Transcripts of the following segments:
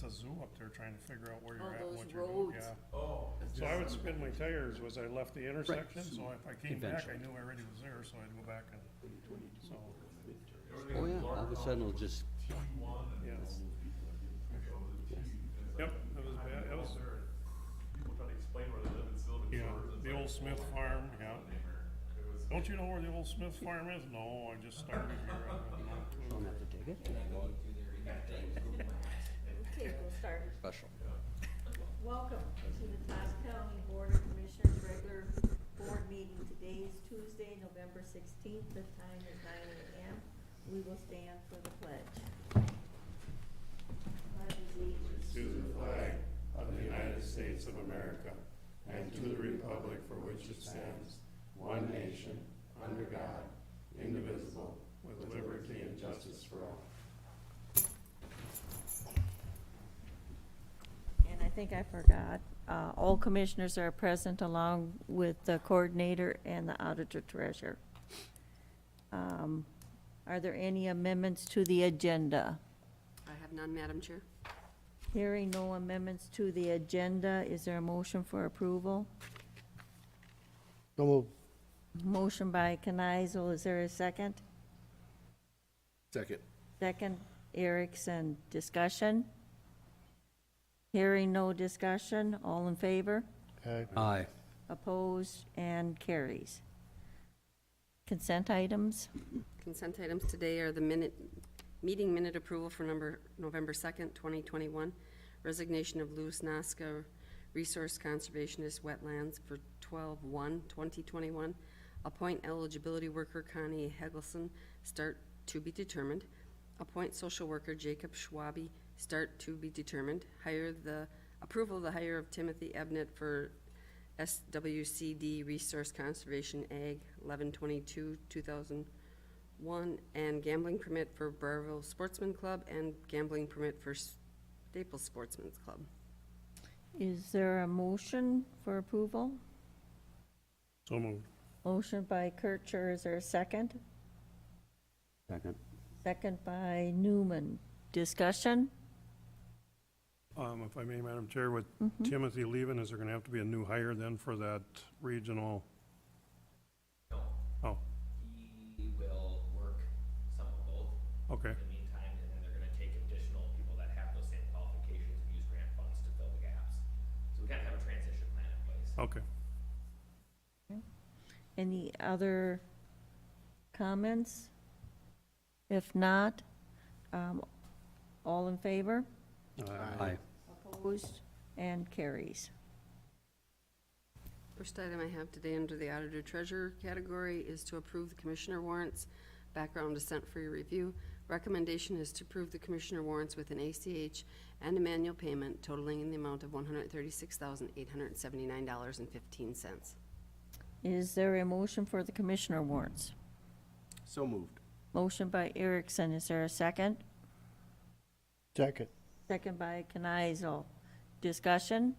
that's a zoo up there trying to figure out where you're at and those what you're doing, roads. yeah. Oh. So I would spin my tires as I left the intersection, so so if I came back, I eventually. knew I already was there, so I'd go back and, so, Oh, yeah, all of a sudden it'll just, yeah. Yep, it was bad, it was, People trying to explain where they live in Sylvan yeah, Shores. It's the like, old Smith farm, yeah. It was. Don't you know where the old Smith farm is? No, I just started here, I have no clue. don't have to take it. Okay, we'll start. Special. Welcome to the Todd County Board of Commissioners regular board meeting. Today is Tuesday, November 16th. The time is 9 a.m. We will stand for the pledge. Pledge allegiance To the flag of the United States of America and to the republic for which it stands, one nation, under God, indivisible, with liberty and justice for all. And I think I forgot, all commissioners are present along with the coordinator and the auditor treasurer. Are there any amendments to the agenda? I have none, Madam Chair. Hearing no amendments to the agenda, is there a motion for approval? So moved. Motion by Kneisel, is there a second? Second. Second, Erickson, discussion? Hearing no discussion, all in favor? Aye. Opposed, and carries. Consent items? Consent items today are the meeting minute approval for November 2nd, 2021, resignation of Louis Nasca, Resource Conservationist Wetlands for 12/1/2021, appoint eligibility worker Connie Hegelson, start to be determined, appoint social worker Jacob Schwabe, start to be determined, approval of the hire of Timothy Ebnett for SWCD Resource Conservation Ag 11/22/2001, and gambling permit for Barville Sportsman Club and gambling permit for Staples Sportsman's Club. Is there a motion for approval? So moved. Motion by Kircher, is there a second? Second. Second by Newman. Discussion? If I may, Madam Chair, with Timothy leaving, is there gonna have to be a new hire then for that regional? No, Oh, he will work some of both okay, in the meantime, and then they're gonna take additional people that have those same qualifications and use grant funds to fill the gaps. So we kind of have a transition plan in place. okay. Any other comments? If not, all in favor? Aye. Opposed, and carries. First item I have today under the auditor treasurer category is to approve the commissioner warrants. Background is sent for your review. Recommendation is to approve the commissioner warrants with an ACH and a manual payment totaling in the amount of $136,879.15. Is there a motion for the commissioner warrants? So moved. Motion by Erickson, is there a second? Second. Second by Kneisel. Discussion?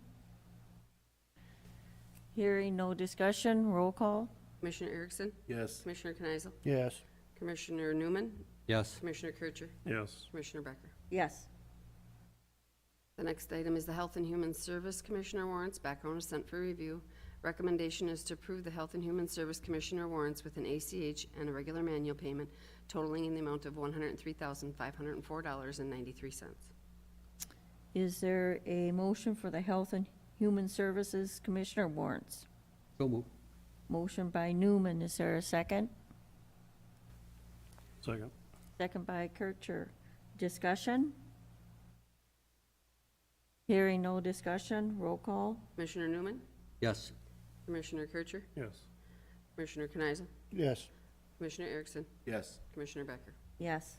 Hearing no discussion, roll call? Commissioner Erickson? Yes. Commissioner Kneisel? Yes. Commissioner Newman? Yes. Commissioner Kircher? Yes, Commissioner Becker? Yes. The next item is the Health and Human Service Commissioner warrants. Background is sent for review. Recommendation is to approve the Health and Human Service Commissioner warrants with an ACH and a regular manual payment totaling in the amount of $103,504.93. Is there a motion for the Health and Human Services Commissioner warrants? So moved. Motion by Newman, is there a second? second. Second by Kircher. Discussion? Hearing no discussion, roll call? Commissioner Newman? Yes. Commissioner Kircher? Yes, Commissioner Kneisel? Yes. Commissioner Erickson? Yes. Commissioner Becker? Yes.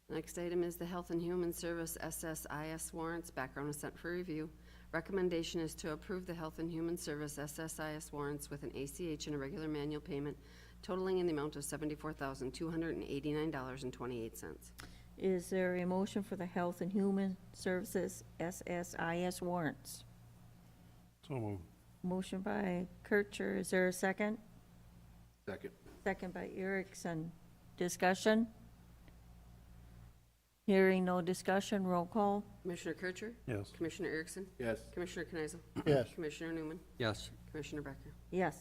Next item is the Health and Human Service SSIS warrants. Background is sent for review. Recommendation is to approve the Health and Human Service SSIS warrants with an ACH and a regular manual payment totaling in the amount of $74,289.28. Is there a motion for the Health and Human Services SSIS warrants? so moved. Motion by Kircher, is there a second? Second. Second by Erickson. Discussion? Hearing no discussion, roll call. Commissioner Kircher? Yes. Commissioner Erickson? Yes. Commissioner Kneisel? Yes. Commissioner Newman? Yes. Commissioner Becker? Yes.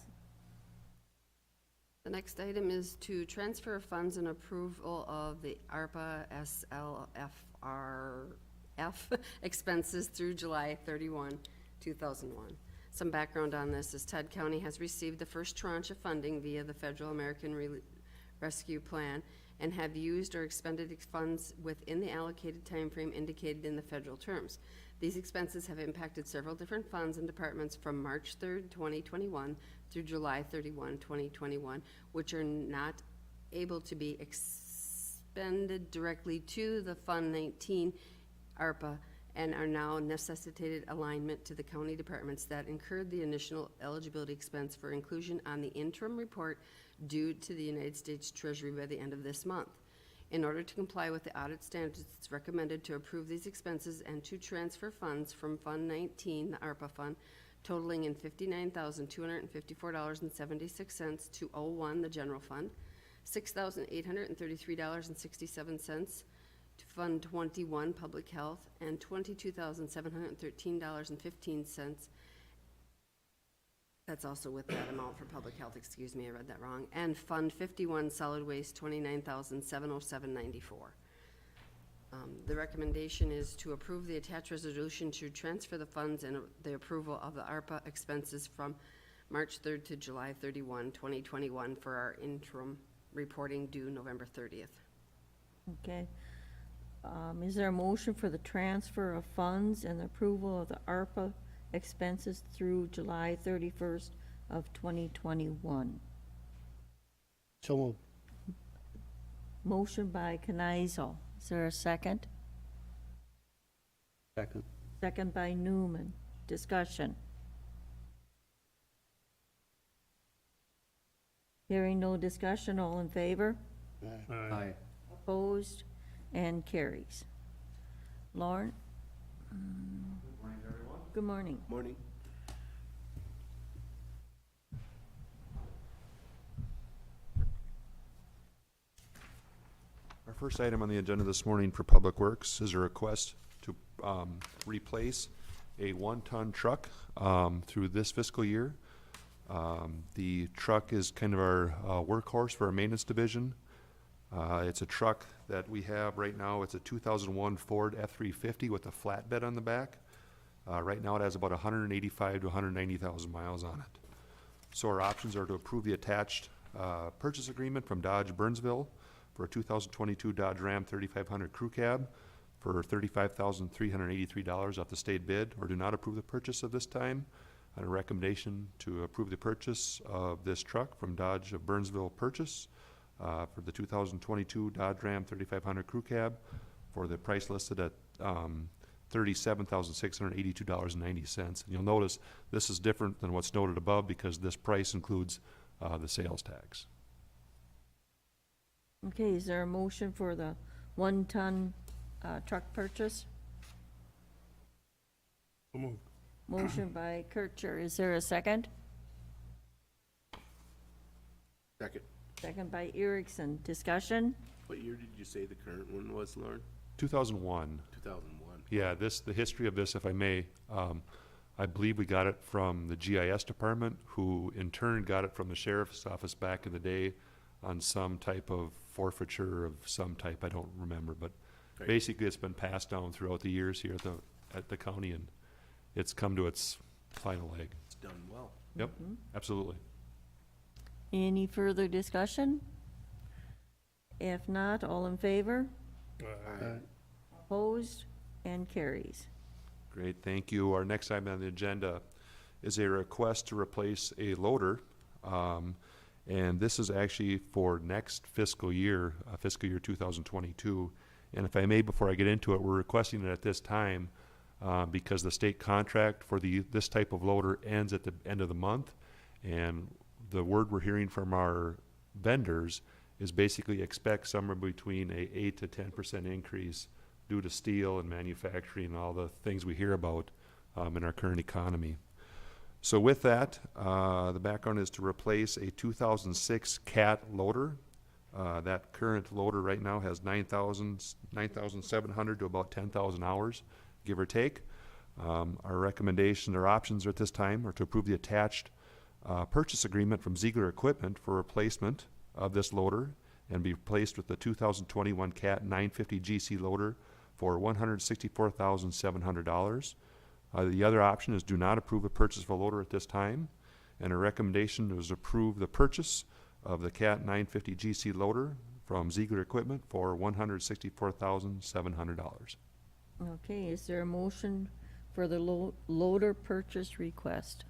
The next item is to transfer funds and approval of the ARPA SLFRF expenses through July 31, 2001. Some background on this is Todd County has received the first tranche of funding via the Federal American Rescue Plan and have used or expended funds within the allocated timeframe indicated in the federal terms. These expenses have impacted several different funds and departments from March 3rd, 2021 through July 31, 2021, which are not able to be expended directly to the Fund 19 ARPA and are now necessitated alignment to the county departments that incurred the initial eligibility expense for inclusion on the interim report due to the United States Treasury by the end of this month. In order to comply with the audit standards, it's recommended to approve these expenses and to transfer funds from Fund 19, the ARPA fund, totaling in $59,254.76 to 01, the general fund, $6,833.67 to Fund 21, Public Health, and $22,713.15. That's also with that amount for Public Health, excuse me, I read that wrong. And Fund 51, Solid Waste, $29,707.94. The recommendation is to approve the attached resolution to transfer the funds and the approval of the ARPA expenses from March 3rd to July 31, 2021 for our interim reporting due November 30th. Okay. Is there a motion for the transfer of funds and the approval of the ARPA expenses through July 31st of 2021? So moved. Motion by Kneisel. Is there a second? Second. Second by Newman. Discussion. Hearing no discussion, all in favor? Aye. Opposed? And carries. Lauren? Good morning, everyone. Good morning. Morning. Our first item on the agenda this morning for Public Works is a request to replace a one-ton truck through this fiscal year. The truck is kind of our workhorse for our maintenance division. It's a truck that we have right now. It's a 2001 Ford F-350 with a flatbed on the back. Right now it has about 185 to 190,000 miles on it. So our options are to approve the attached purchase agreement from Dodge Burnsville for a 2022 Dodge Ram 3500 Crew Cab for $35,383 off the state bid, or do not approve the purchase of this time. On a recommendation to approve the purchase of this truck from Dodge of Burnsville Purchase for the 2022 Dodge Ram 3500 Crew Cab for the price listed at $37,682.90. And you'll notice this is different than what's noted above because this price includes the sales tax. Okay, is there a motion for the one-ton truck purchase? So moved. Motion by Kircher. Is there a second? Second. Second by Erickson. Discussion? What year did you say the current one was, Lauren? 2001. 2001. Yeah, the history of this, if I may, I believe we got it from the GIS department, who in turn got it from the sheriff's office back in the day on some type of forfeiture of some type, I don't remember, but Right. basically it's been passed down throughout the years here at the county, and it's come to its final leg. It's done well. Yep, absolutely. Any further discussion? If not, all in favor? Aye. Opposed? And carries. Great, thank you. Our next item on the agenda is a request to replace a loader. And this is actually for next fiscal year 2022. And if I may, before I get into it, we're requesting it at this time because the state contract for this type of loader ends at the end of the month. And the word we're hearing from our vendors is basically expect somewhere between a 8 to 10% increase due to steel and manufacturing and all the things we hear about in our current economy. So with that, the background is to replace a 2006 CAT loader That current loader right now has 9,700 to about 10,000 hours, give or take. Our recommendation or options at this time are to approve the attached purchase agreement from Ziegler Equipment for replacement of this loader and be replaced with the 2021 Cat 950 GC loader for $164,700. The other option is do not approve a purchase of a loader at this time, and our recommendation is approve the purchase of the Cat 950 GC loader from Ziegler Equipment for $164,700. Okay, is there a motion for the loader purchase request?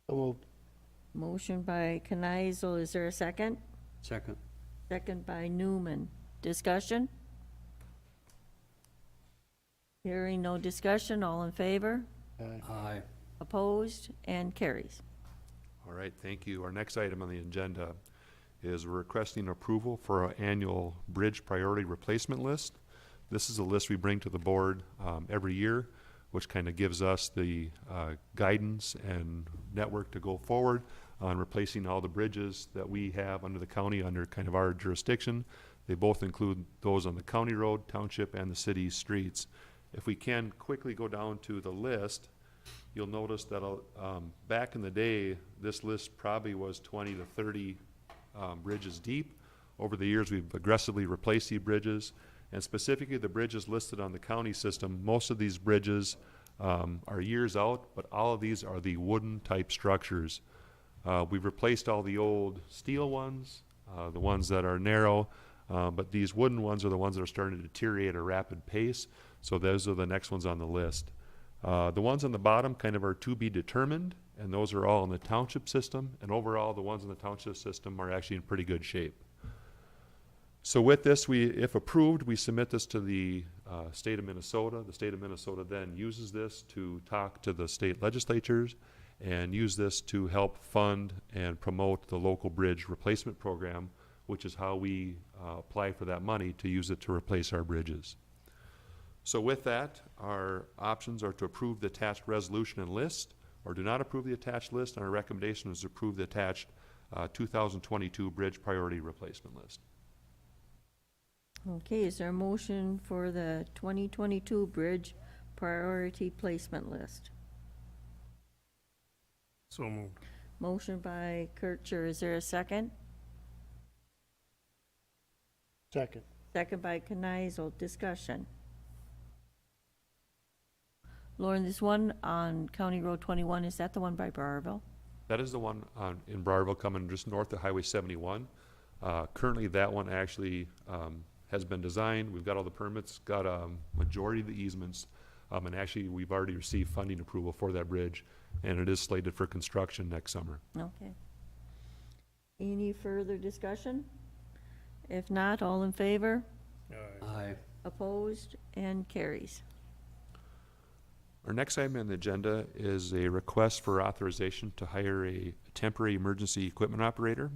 So moved. Motion by Kneisel, is there a second? Second. Second by Newman. Discussion? Hearing no discussion, all in favor? Aye. Opposed? And carries. All right, thank you. Our next item on the agenda is we're requesting approval for our annual bridge priority replacement list. This is a list we bring to the board every year, which kind of gives us the guidance and network to go forward on replacing all the bridges that we have under the county, under kind of our jurisdiction. They both include those on the county road, township, and the city streets. If we can quickly go down to the list, you'll notice that back in the day, this list probably was 20 to 30 bridges deep. Over the years, we've aggressively replaced these bridges, and specifically the bridges listed on the county system. Most of these bridges are years out, but all of these are the wooden type structures. We've replaced all the old steel ones, the ones that are narrow, but these wooden ones are the ones that are starting to deteriorate at a rapid pace, so those are the next ones on the list. The ones on the bottom kind of are to be determined, and those are all in the township system, and overall the ones in the township system are actually in pretty good shape. So with this, if approved, we submit this to the state of Minnesota. The state of Minnesota then uses this to talk to the state legislatures and use this to help fund and promote the local bridge replacement program, which is how we apply for that money to use it to replace our bridges. So with that, our options are to approve the attached resolution and list, or do not approve the attached list, and our recommendation is to approve the attached 2022 bridge priority replacement list. Okay, is there a motion for the 2022 bridge priority placement list? So moved. Motion by Kircher, is there a second? Second. Second by Kneisel. Discussion. Lauren, this one on County Road 21, is that the one by Barrville? That is the one in Barrville coming just north of Highway 71. Currently, that one actually has been designed. We've got all the permits, got a majority of the easements, and actually we've already received funding approval for that bridge, and it is slated for construction next summer. Okay. Any further discussion? If not, all in favor? Aye. Opposed? And carries. Our next item on the agenda is a request for authorization to hire a temporary emergency equipment operator.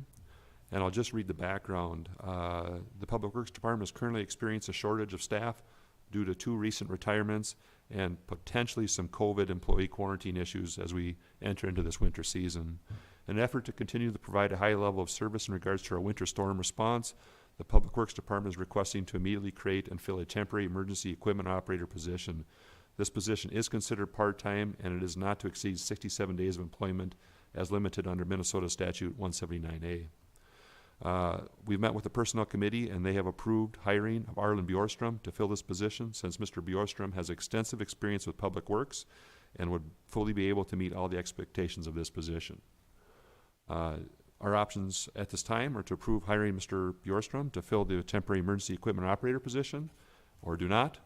And I'll just read the background. The Public Works Department has currently experienced a shortage of staff due to 2 recent retirements and potentially some COVID employee quarantine issues as we enter into this winter season. In an effort to continue to provide a high level of service in regards to our winter storm response, the Public Works Department is requesting to immediately create and fill a temporary emergency equipment operator position. This position is considered part-time, and it is not to exceed 67 days of employment as limited under Minnesota Statute 179A. We've met with the Personnel Committee, and they have approved hiring of Arlen Bjorstrom to fill this position, since Mr. Bjorstrom has extensive experience with Public Works and would fully be able to meet all the expectations of this position. Our options at this time are to approve hiring Mr. Bjorstrom to fill the temporary emergency equipment operator position, or do not.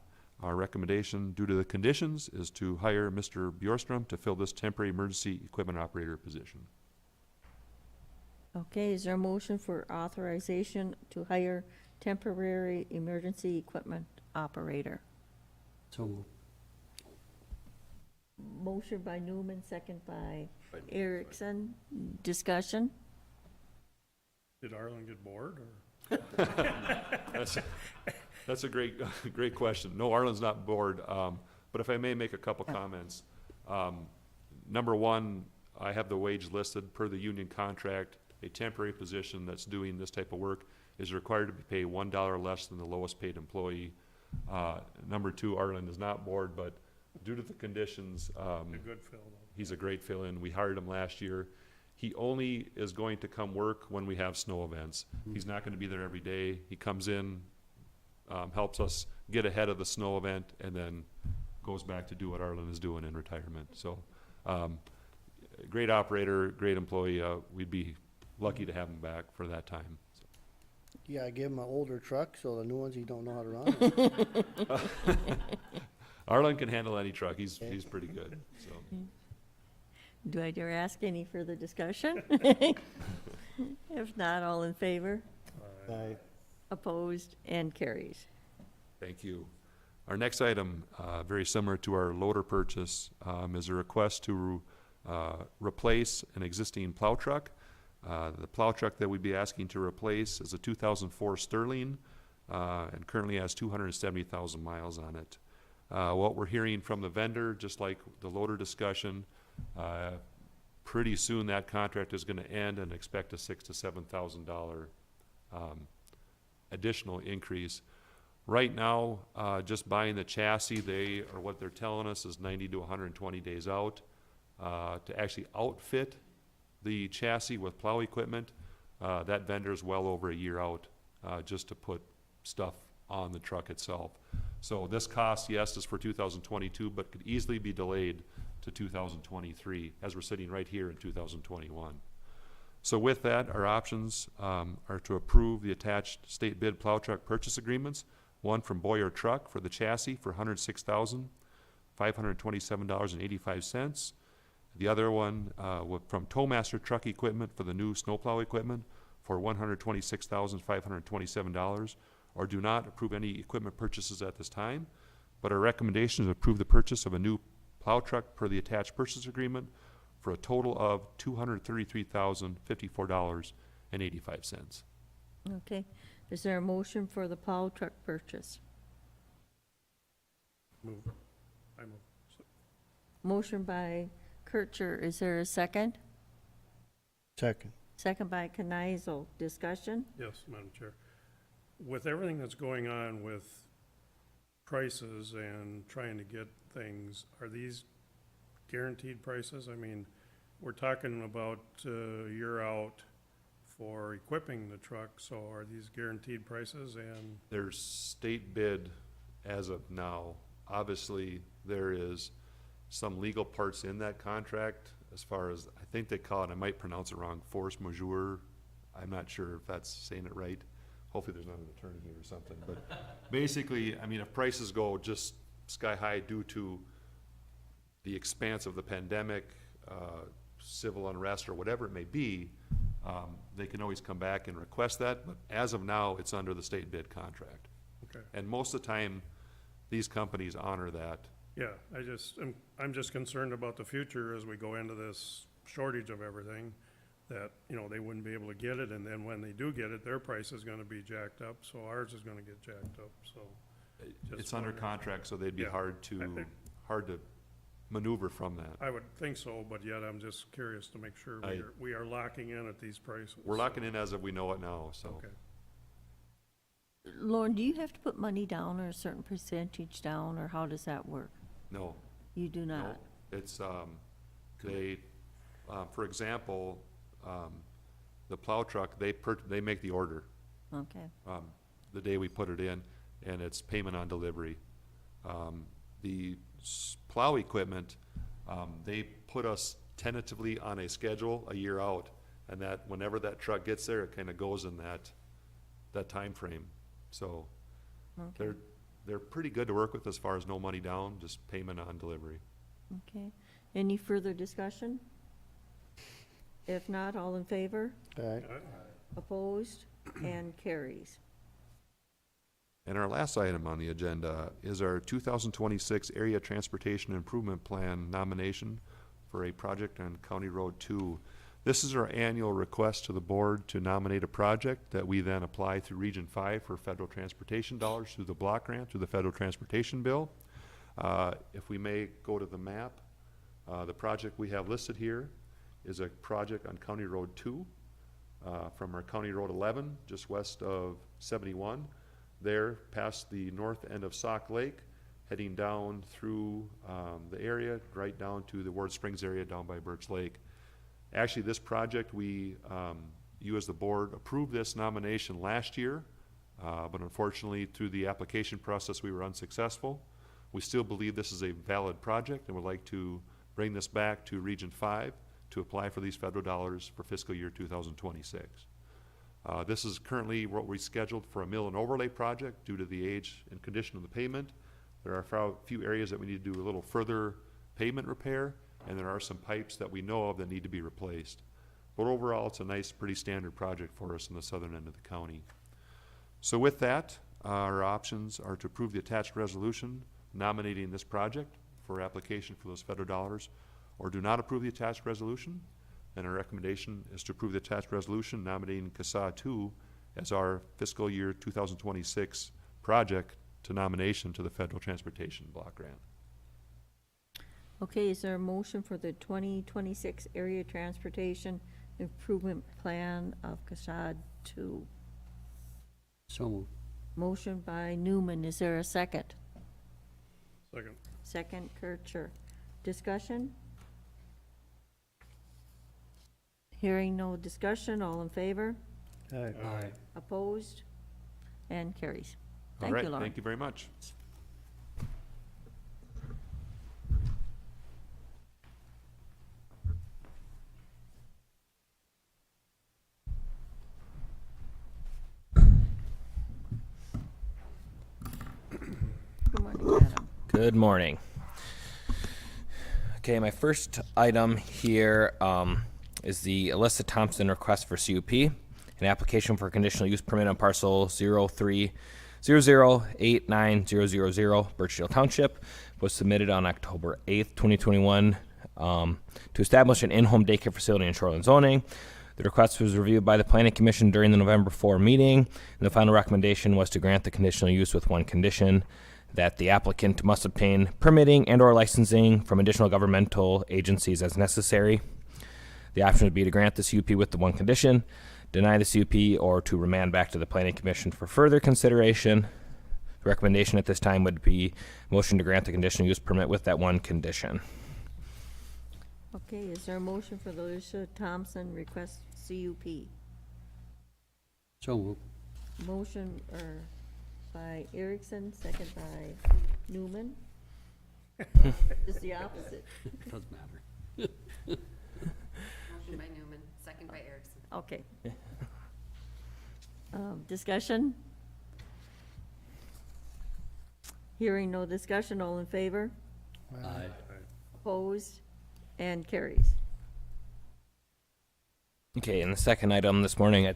Our recommendation, due to the conditions, is to hire Mr. Bjorstrom to fill this temporary emergency equipment operator position. Okay, is there a motion for authorization to hire temporary emergency equipment operator? So moved. Motion by Newman, second by Erickson. Discussion? Did Arlen get bored, or? That's a great question. No, Arlen's not bored, but if I may make a couple comments. Number one, I have the wage listed per the union contract. a temporary position that's doing this type of work is required to be paid $1 less than the lowest paid employee. Number two, Arlen is not bored, but due to the conditions, A good fill, though. he's a great fill-in. We hired him last year. He only is going to come work when we have snow events. He's not gonna be there every day. He comes in, helps us get ahead of the snow event, and then goes back to do what Arlen is doing in retirement. So, great operator, great employee. We'd be lucky to have him back for that time. So. Yeah, I gave him an older truck, so the new ones he don't know how to run. Arlen can handle any truck. He's pretty good, so. Do I dare ask any further discussion? If not, all in favor? Aye. Opposed? And carries. Thank you. Our next item, very similar to our loader purchase, is a request to replace an existing plow truck. The plow truck that we'd be asking to replace is a 2004 Sterling, and currently has 270,000 miles on it. What we're hearing from the vendor, just like the loader discussion, pretty soon that contract is gonna end, and expect a $6,000 to $7,000 additional increase. Right now, just buying the chassis, what they're telling us is 90 to 120 days out. To actually outfit the chassis with plow equipment, that vendor's well over a year out, just to put stuff on the truck itself. So this cost, yes, is for 2022, but could easily be delayed to 2023, as we're sitting right here in 2021. So with that, our options are to approve the attached state bid plow truck purchase agreements. One from Boyer Truck for the chassis for $106,527.85. The other one from Towmaster Truck Equipment for the new snowplow equipment for $126,527, or do not approve any equipment purchases at this time. But our recommendation is to approve the purchase of a new plow truck per the attached purchase agreement for a total of $233,054.85. Okay. Is there a motion for the plow truck purchase? Move. I move. Motion by Kircher. Is there a second? Second. Second by Kneisel. Discussion? Yes, Madam Chair. With everything that's going on with prices and trying to get things, are these guaranteed prices? I mean, we're talking about a year out for equipping the truck, so are these guaranteed prices? And There's state bid as of now. Obviously, there is some legal parts in that contract as far as, I think they call it, I might pronounce it wrong, force majeure. I'm not sure if that's saying it right. Hopefully there's not an attorney here or something, but basically, I mean, if prices go just sky high due to the expanse of the pandemic, civil unrest, or whatever it may be, they can always come back and request that, but as of now, it's under the state bid contract. okay, And most of the time, these companies honor that. yeah, I'm just concerned about the future as we go into this shortage of everything, that, you know, they wouldn't be able to get it, and then when they do get it, their price is gonna be jacked up, so ours is gonna get jacked up, so. just It's under wondering. contract, so they'd be Yeah. hard to maneuver from that. I would think so, but yet I'm just curious to make sure we are locking in at these prices. We're locking in as of we know it now, so. Okay. Lauren, do you have to put money down or a certain percentage down, or how does that work? No, You do no, not? it's, for example, the plow truck, they make the order, Okay. the day we put it in, and it's payment on delivery. The plow equipment, they put us tentatively on a schedule a year out, and that whenever that truck gets there, it kinda goes in that time frame. So, Okay. they're pretty good to work with as far as no money down, just payment on delivery. Okay. Any further discussion? If not, all in favor? Aye. Opposed? And carries. And our last item on the agenda is our 2026 Area Transportation Improvement Plan nomination for a project on County Road 2. This is our annual request to the board to nominate a project that we then apply through Region 5 for federal transportation dollars through the block grant, through the federal transportation bill. If we may go to the map, the project we have listed here is a project on County Road 2. from our County Road 11, just west of 71, there past the north end of Sauk Lake, heading down through the area, right down to the Ward Springs area down by Birch Lake. Actually, this project, you as the board approved this nomination last year, but unfortunately, through the application process, we were unsuccessful. We still believe this is a valid project and would like to bring this back to Region 5 to apply for these federal dollars for fiscal year 2026. This is currently what we scheduled for a mill and overlay project due to the age and condition of the pavement. There are a few areas that we need to do a little further pavement repair, and there are some pipes that we know of that need to be replaced. But overall, it's a nice, pretty standard project for us in the southern end of the county. So with that, our options are to approve the attached resolution nominating this project for application for those federal dollars, or do not approve the attached resolution. And our recommendation is to approve the attached resolution nominating CASA 2 as our fiscal year 2026 project to nomination to the Federal Transportation Block Grant. Okay, is there a motion for the 2026 Area Transportation Improvement Plan of CASAD 2? So moved. Motion by Newman, is there a second? Second. Second, Kircher. Discussion? Hearing no discussion, all in favor? Aye. Opposed? And carries. All Thank right, you, Lauren. thank you very much. Good morning, Adam. Good morning. Okay, my first item here is the Alyssa Thompson request for CUP, an application for a conditional use permit on parcel 03008900, Birchdale Township, was submitted on October 8th, 2021, to establish an in-home daycare facility in shoreline zoning. The request was reviewed by the Planning Commission during the November 4 meeting, and the final recommendation was to grant the conditional use with one condition, that the applicant must obtain permitting and/or licensing from additional governmental agencies as necessary. The option would be to grant the CUP with the one condition, deny the CUP, or to remand back to the Planning Commission for further consideration. The recommendation at this time would be motion to grant the conditional use permit with that one condition. Okay, is there a motion for the Alyssa Thompson request CUP? So moved. Motion by Erickson, second by Newman. It's the opposite. Doesn't matter. Motion by Newman, second by Erickson. Okay. Discussion? Hearing no discussion, all in favor? Aye. Opposed? And carries. Okay, and the second item this morning,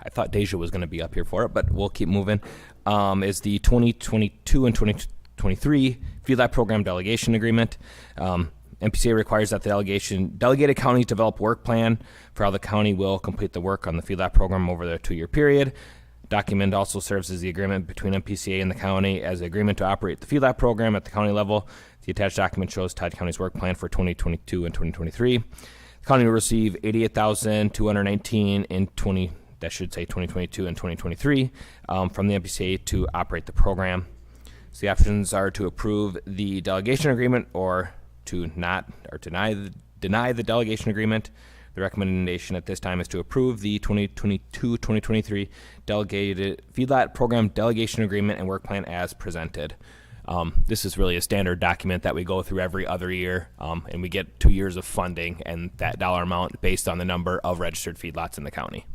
I thought Deja was going to be up here for it, but we'll keep moving, is the 2022 and 2023 feedlot program delegation agreement. MPCA requires that the delegated counties develop work plan for how the county will complete the work on the feedlot program over the 2-year period. Document also serves as the agreement between MPCA and the county as an agreement to operate the feedlot program at the county level. The attached document shows Todd County's work plan for 2022 and 2023. The county will receive $88,219 in 2022 and 2023 from the MPCA to operate the program. So the options are to approve the delegation agreement or to deny the delegation agreement. The recommendation at this time is to approve the 2022-2023 delegated feedlot program delegation agreement and work plan as presented. This is really a standard document that we go through every other year, and we get 2 years of funding and that dollar amount based on the number of registered feedlots in the county.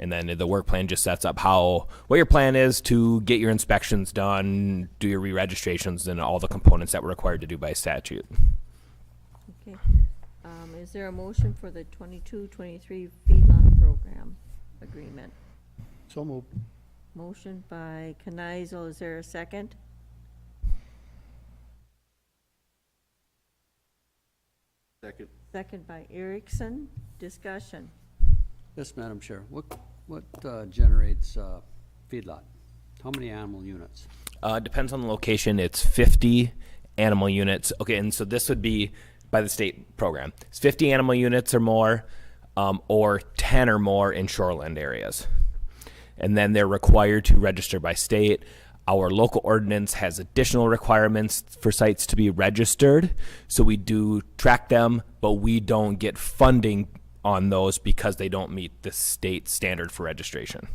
And then the work plan just sets up what your plan is to get your inspections done, do your re-registrations, and all the components that we're required to do by statute. Okay. Is there a motion for the 22-23 feedlot program agreement? So moved. Motion by Knizel, is there a second? Second. Second by Erickson. Discussion. Yes, Madam Chair. What generates feedlot? How many animal units? Depends on the location. It's 50 animal units. Okay, and so this would be by the state program. It's 50 animal units or more. or 10 or more in shoreland areas. And then they're required to register by state. Our local ordinance has additional requirements for sites to be registered, so we do track them, but we don't get funding on those because they don't meet the state standard for registration.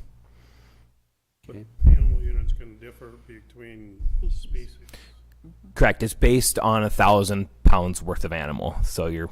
But animal units can differ between species. Correct. It's based on 1,000 pounds worth of animal. So your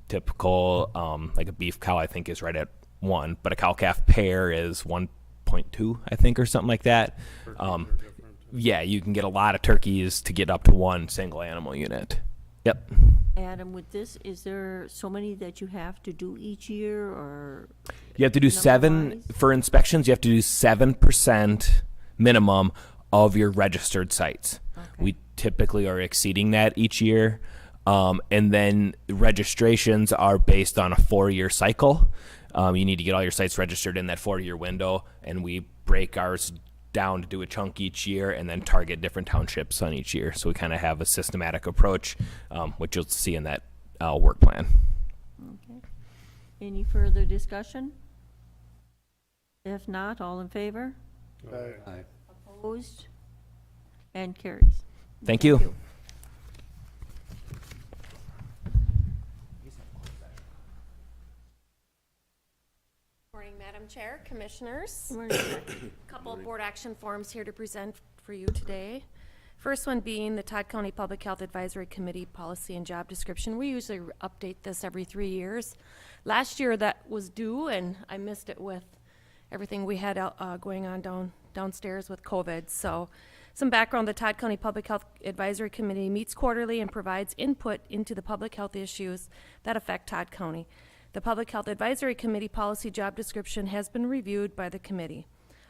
typical, like a beef cow, I think is right at 1, but a cow calf pair is 1.2, I think, or something like that. Turkeys are different. Yeah, you can get a lot of turkeys to get up to 1 single animal unit. Yep. Adam, with this, is there so many that you have to do each year, or? You have to do 7 number-wise? for inspections. You have to do 7% minimum of your registered sites. Okay. We typically are exceeding that each year. And then registrations are based on a 4-year cycle. You need to get all your sites registered in that 4-year window, and we break ours down to do a chunk each year and then target different townships on each year. So we kind of have a systematic approach, which you'll see in that work plan. Okay. Any further discussion? If not, all in favor? Aye. Opposed? And carries. Thank you. Morning, Madam Chair, Commissioners. Good morning, Jack. Couple of board action forms here to present for you today. First one being the Todd County Public Health Advisory Committee Policy and Job Description. We usually update this every 3 years. Last year that was due, and I missed it with everything we had going on downstairs with COVID. So some background, the Todd County Public Health Advisory Committee meets quarterly and provides input into the public health issues that affect Todd County. The Public Health Advisory Committee Policy Job Description has been reviewed by the committee.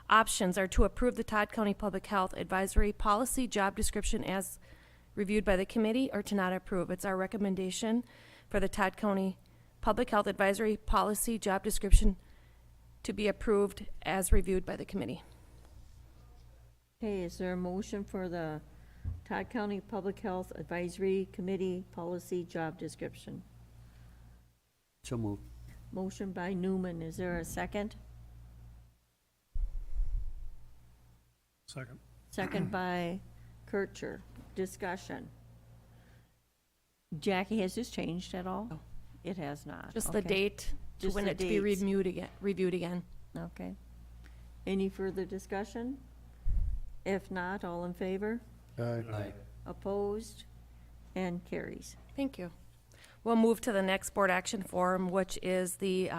Options are to approve the Todd County Public Health Advisory Policy Job Description as reviewed by the committee, or to not approve. It's our recommendation for the Todd County Public Health Advisory Policy Job Description to be approved as reviewed by the committee. Okay, is there a motion for the Todd County Public Health Advisory Committee Policy Job Description? So moved. Motion by Newman, is there a second? Second. Second by Kircher. Discussion. Jackie, has this changed at all? No. It has not. Just the Okay. date to Just when the it to be dates. reviewed again. Okay. Any further discussion? If not, all in favor? Aye. Opposed? And carries. Thank you. We'll move to the next board action forum, which is the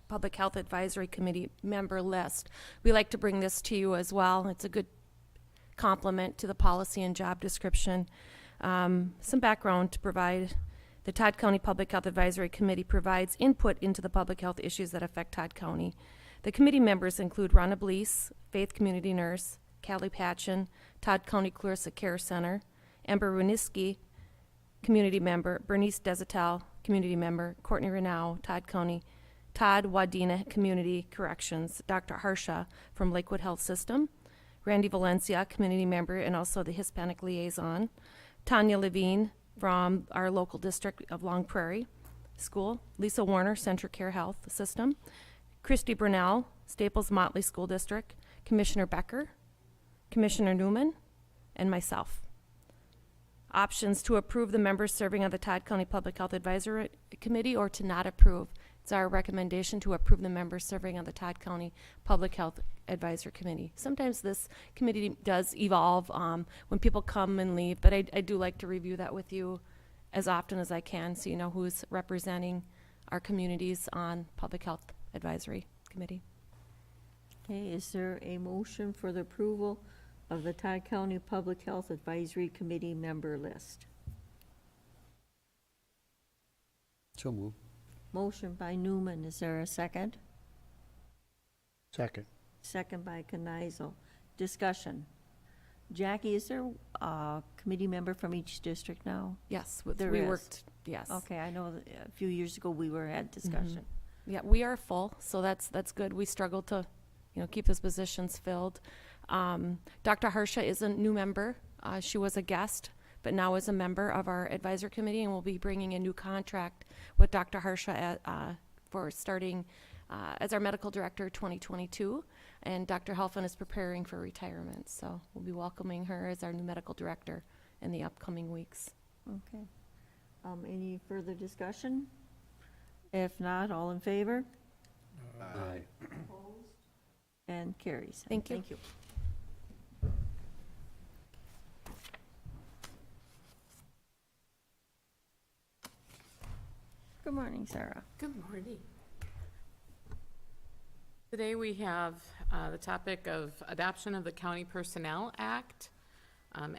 Public Health Advisory Committee member list. We like to bring this to you as well. It's a good complement to the policy and job description. Some background to provide. The Todd County Public Health Advisory Committee provides input into the public health issues that affect Todd County. The committee members include Rhonda Blease, Faith Community Nurse, Callie Patchen, Todd County Clarissa Care Center, Amber Runiski, community member, Bernice Desatel, community member, Courtney Renaud, Todd County, Todd Wadena, Community Corrections, Dr. Harsha from Lakewood Health System, Randy Valencia, community member and also the Hispanic liaison, Tanya Levine from our local district of Long Prairie School, Lisa Warner, Central Care Health System, Christy Brunell, Staples Motley School District, Commissioner Becker, Commissioner Newman, and myself. Options to approve the members serving on the Todd County Public Health Advisory Committee or to not approve. It's our recommendation to approve the members serving on the Todd County Public Health Advisory Committee. Sometimes this committee does evolve when people come and leave, but I do like to review that with you as often as I can so you know who's representing our communities on Public Health Advisory Committee. Okay, is there a motion for the approval of the Todd County Public Health Advisory Committee member list? So moved. Motion by Newman, is there a second? Second. Second by Kneisel. Discussion. Jackie, is there a committee member from each district now? Yes, There we is. worked, yes. Okay, I know that a few years ago we had discussion. Yeah, we are full, so that's good. We struggle to, keep those positions filled. Dr. Harsha is a new member. She was a guest, but now is a member of our advisory committee, and we'll be bringing a new contract with Dr. Harsha for starting as our medical director 2022. And Dr. Helfand is preparing for retirement, so we'll be welcoming her as our new medical director in the upcoming weeks. Okay. Any further discussion? If not, all in favor? Aye. Opposed? And carries. Thank you. Thank you. Good morning, Sarah. Good morning. Today we have the topic of adoption of the County Personnel Act.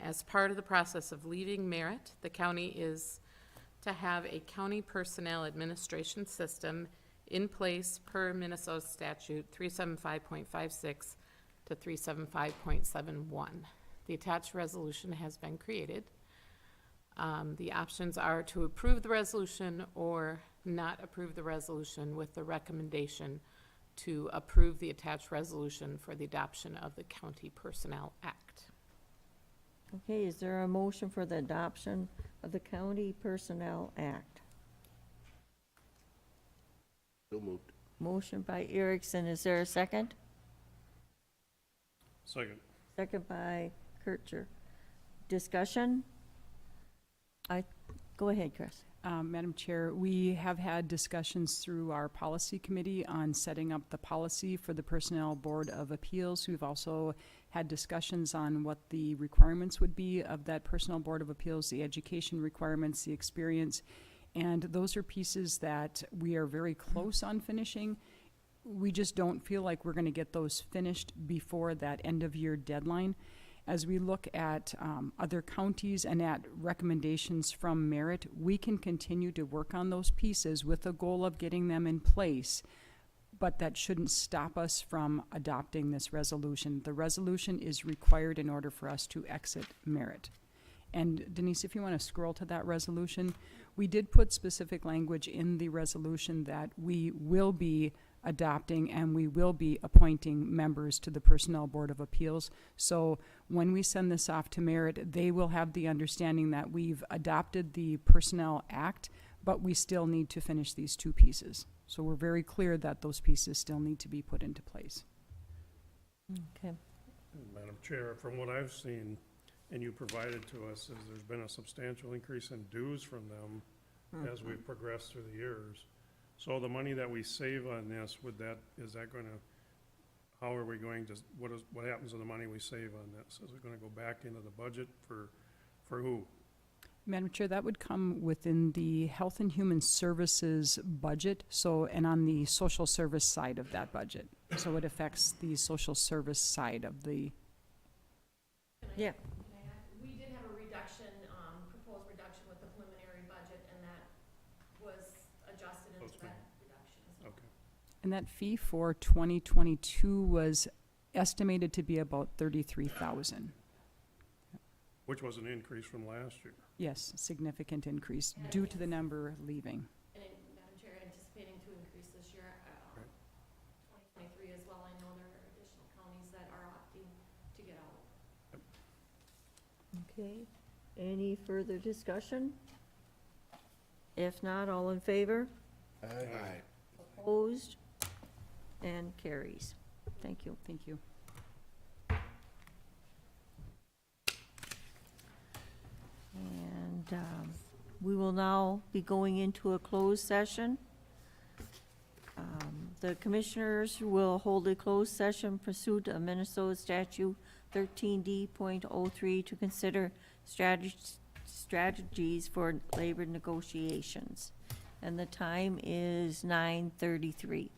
As part of the process of leaving merit, the county is to have a county personnel administration system in place per Minnesota statute 375.56 to 375.71. The attached resolution has been created. The options are to approve the resolution or not approve the resolution, with the recommendation to approve the attached resolution for the adoption of the County Personnel Act. Okay, is there a motion for the adoption of the County Personnel Act? So moved. Motion by Erickson, is there a second? Second. Second by Kircher. Discussion? Go ahead, Chris. Madam Chair, we have had discussions through our policy committee on setting up the policy for the Personnel Board of Appeals. We've also had discussions on what the requirements would be of that Personnel Board of Appeals, the education requirements, the experience, and those are pieces that we are very close on finishing. We just don't feel like we're going to get those finished before that end-of-year deadline. As we look at other counties and at recommendations from Merit, we can continue to work on those pieces with the goal of getting them in place, but that shouldn't stop us from adopting this resolution. The resolution is required in order for us to exit Merit. And Denise, if you want to scroll to that resolution, we did put specific language in the resolution that we will be adopting and we will be appointing members to the Personnel Board of Appeals. So when we send this off to Merit, they will have the understanding that we've adopted the Personnel Act, but we still need to finish these two pieces. So we're very clear that those pieces still need to be put into place. Okay. Madam Chair, from what I've seen, and you provided to us, is there's been a substantial increase in dues from them as we've progressed through the years. So the money that we save on this, is that gonna, how are we going to, what happens to the money we save on this? Is it gonna go back into the budget for who? Madam Chair, that would come within the Health and Human Services budget, so, and on the social service side of that budget. So it affects the social service side of the, Yeah. We did have a reduction, proposed reduction with the preliminary budget, and that was adjusted That's into good. that reduction. So Okay. and that fee for 2022 was estimated to be about 33,000. Which was an increase from last year. Yes, significant increase due to the number leaving. And Madam Chair, anticipating to increase this year, Right. 2023 as well. I know there are additional counties that are opting to get out. Okay. Any further discussion? If not, all in favor? Aye. Opposed? And carries. Thank you. Thank you. And we will now be going into a closed session. The commissioners will hold a closed session pursuant to Minnesota Statute 13D.03 to consider strategies for labor negotiations. And the time is 9:33.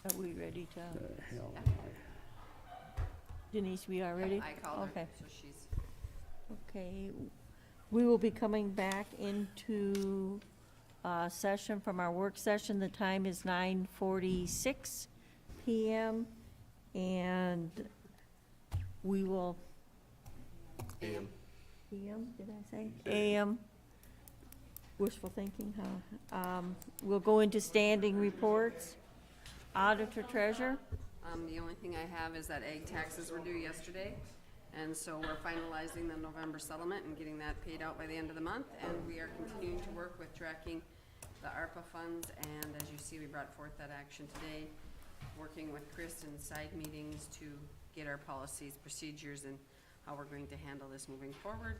Are we ready to, The hell, Denise, we are ready? I called her, Okay. so she's, Okay, we will be coming back into session from our work session. The time is 9:46 PM, and we will. AM. PM, did I say? AM. Wishful thinking, huh? We'll go into standing reports. Auditor treasurer. the only thing I have is that ag taxes were due yesterday. And so we're finalizing the November settlement and getting that paid out by the end of the month. And we are continuing to work with tracking the ARPA funds. And as you see, we brought forth that action today, working with Chris in side meetings to get our policies, procedures, and how we're going to handle this moving forward.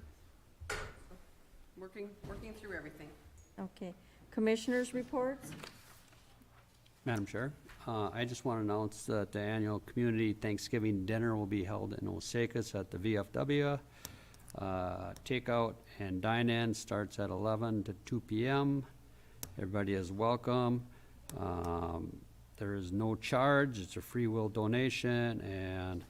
Working through everything. Okay. Commissioners' reports. Madam Chair, I just want to announce that the annual community Thanksgiving dinner will be held in Osakis at the VFW. Takeout and dine-in starts at 11 to 2 p.m. Everybody is welcome. There is no charge. It's a free will donation, and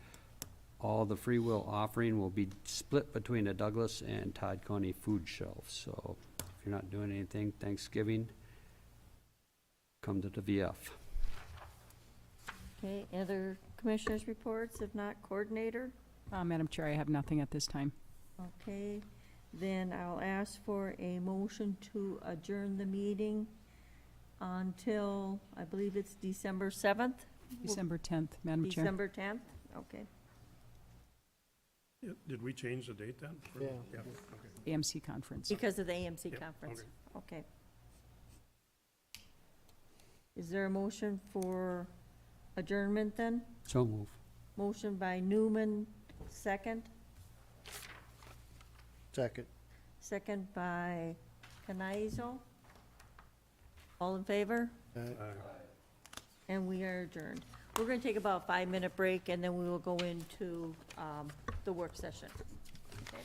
all the free will offering will be split between the Douglas and Todd County food shelves. So if you're not doing anything Thanksgiving, come to the VF. Okay, other commissioners' reports, if not coordinator? Madam Chair, I have nothing at this time. Okay, then I'll ask for a motion to adjourn the meeting until, I believe it's December 7th? December 10th, Madam Chair. December 10th, okay. Did we change the date then? Yeah. Okay. AMC conference. Because of the AMC Yep, conference. Okay. Is there a motion for adjournment then? So move. Motion by Newman, second. Second. Second by Canaizo. All in favor? And we are adjourned. We're going to take about a 5-minute break, and then we will go into the work session. Okay.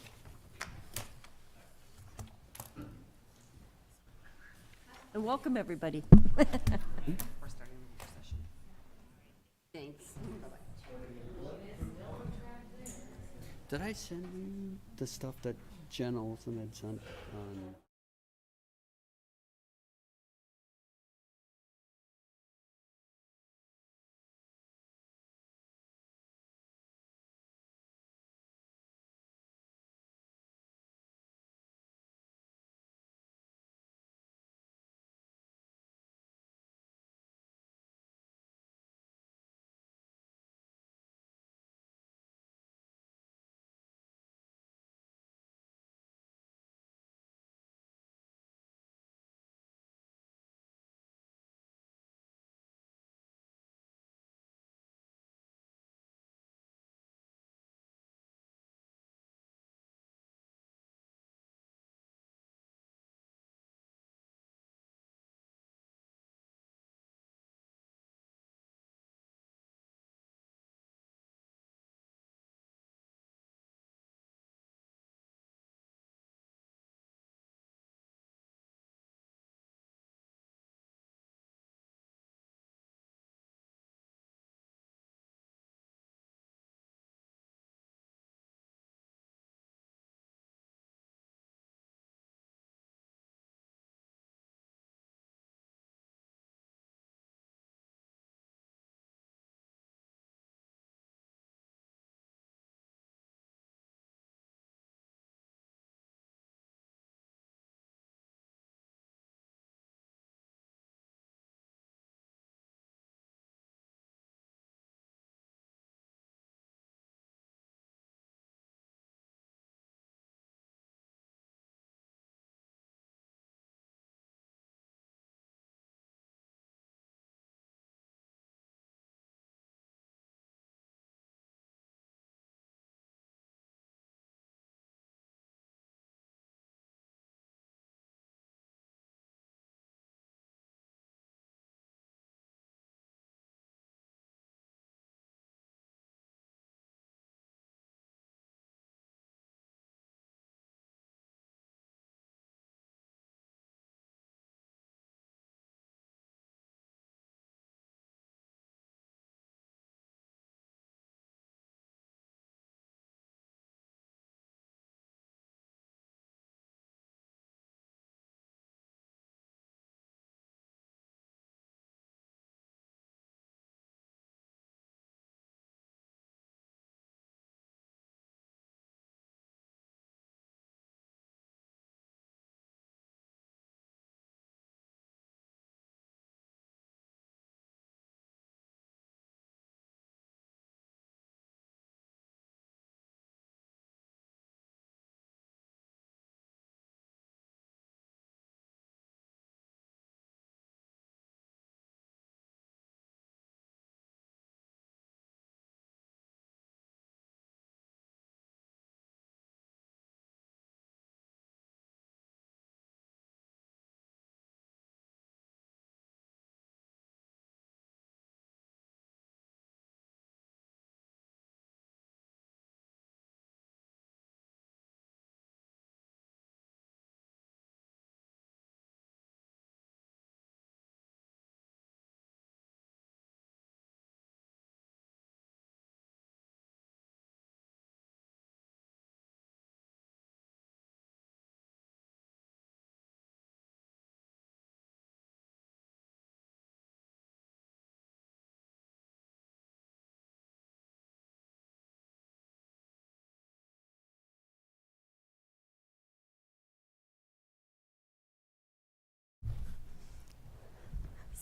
And welcome, everybody. We're starting the work session. Thanks. Bye-bye. Did I send you the stuff that Jen Olson had sent on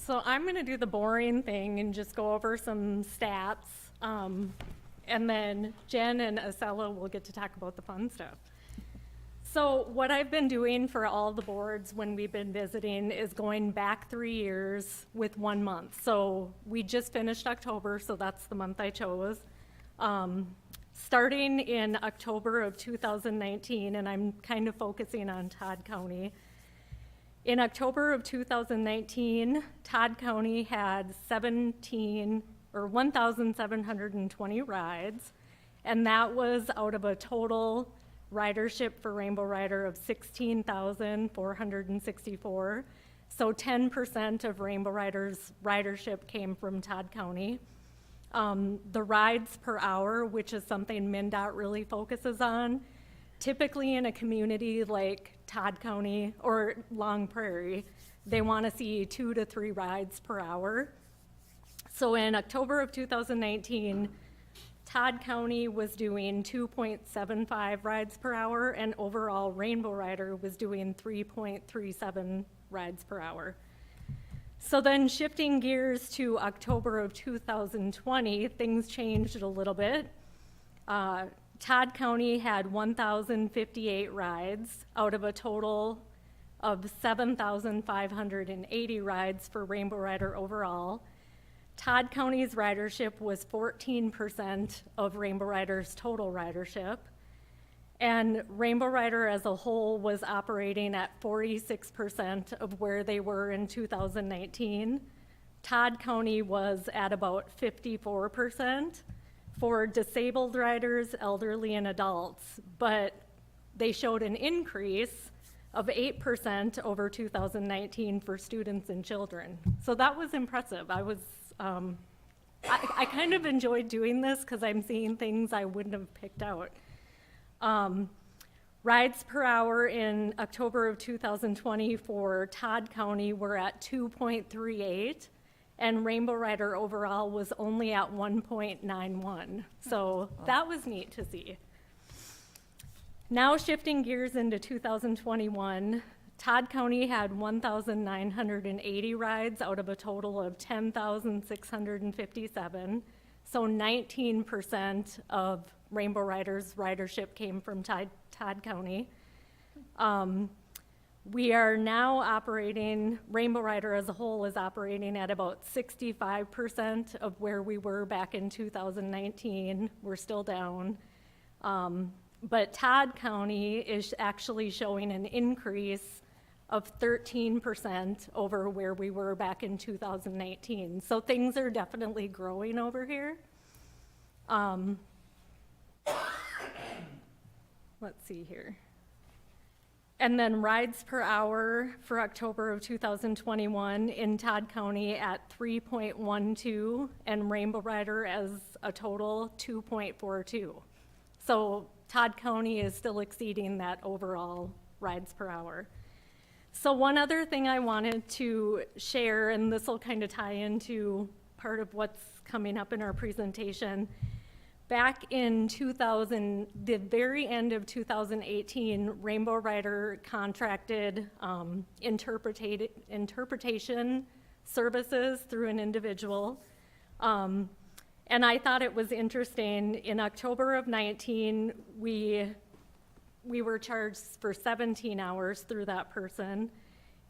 So I'm going to do the boring thing and just go over some stats. And then Jen and Acela will get to talk about the fun stuff. So what I've been doing for all the boards when we've been visiting is going back 3 years with 1 month. So we just finished October, so that's the month I chose. Starting in October of 2019, and I'm kind of focusing on Todd County. In October of 2019, Todd County had 1,720 rides, and that was out of a total ridership for Rainbow Rider of 16,464. So 10% of Rainbow Rider's ridership came from Todd County. The rides per hour, which is something MnDOT really focuses on, typically in a community like Todd County or Long Prairie, they want to see 2 to 3 rides per hour. So in October of 2019, Todd County was doing 2.75 rides per hour, and overall Rainbow Rider was doing 3.37 rides per hour. So then shifting gears to October of 2020, things changed a little bit. Todd County had 1,058 rides out of a total of 7,580 rides for Rainbow Rider overall. Todd County's ridership was 14% of Rainbow Rider's total ridership. And Rainbow Rider as a whole was operating at 46% of where they were in 2019. Todd County was at about 54% for disabled riders, elderly, and adults, but they showed an increase of 8% over 2019 for students and children. So that was impressive. I kind of enjoyed doing this because I'm seeing things I wouldn't have picked out. Rides per hour in October of 2020 for Todd County were at 2.38, and Rainbow Rider overall was only at 1.91. So that was neat to see. Now shifting gears into 2021, Todd County had 1,980 rides out of a total of 10,657. So 19% of Rainbow Rider's ridership came from Todd County. We are now operating, Rainbow Rider as a whole is operating at about 65% of where we were back in 2019. We're still down. But Todd County is actually showing an increase of 13% over where we were back in 2019. So things are definitely growing over here. Let's see here. And then rides per hour for October of 2021 in Todd County at 3.12, and Rainbow Rider as a total 2.42. So Todd County is still exceeding that overall rides per hour. So one other thing I wanted to share, and this will kind of tie into part of what's coming up in our presentation. Back in the very end of 2018, Rainbow Rider contracted interpretation services through an individual. And I thought it was interesting. In October of 19, we were charged for 17 hours through that person.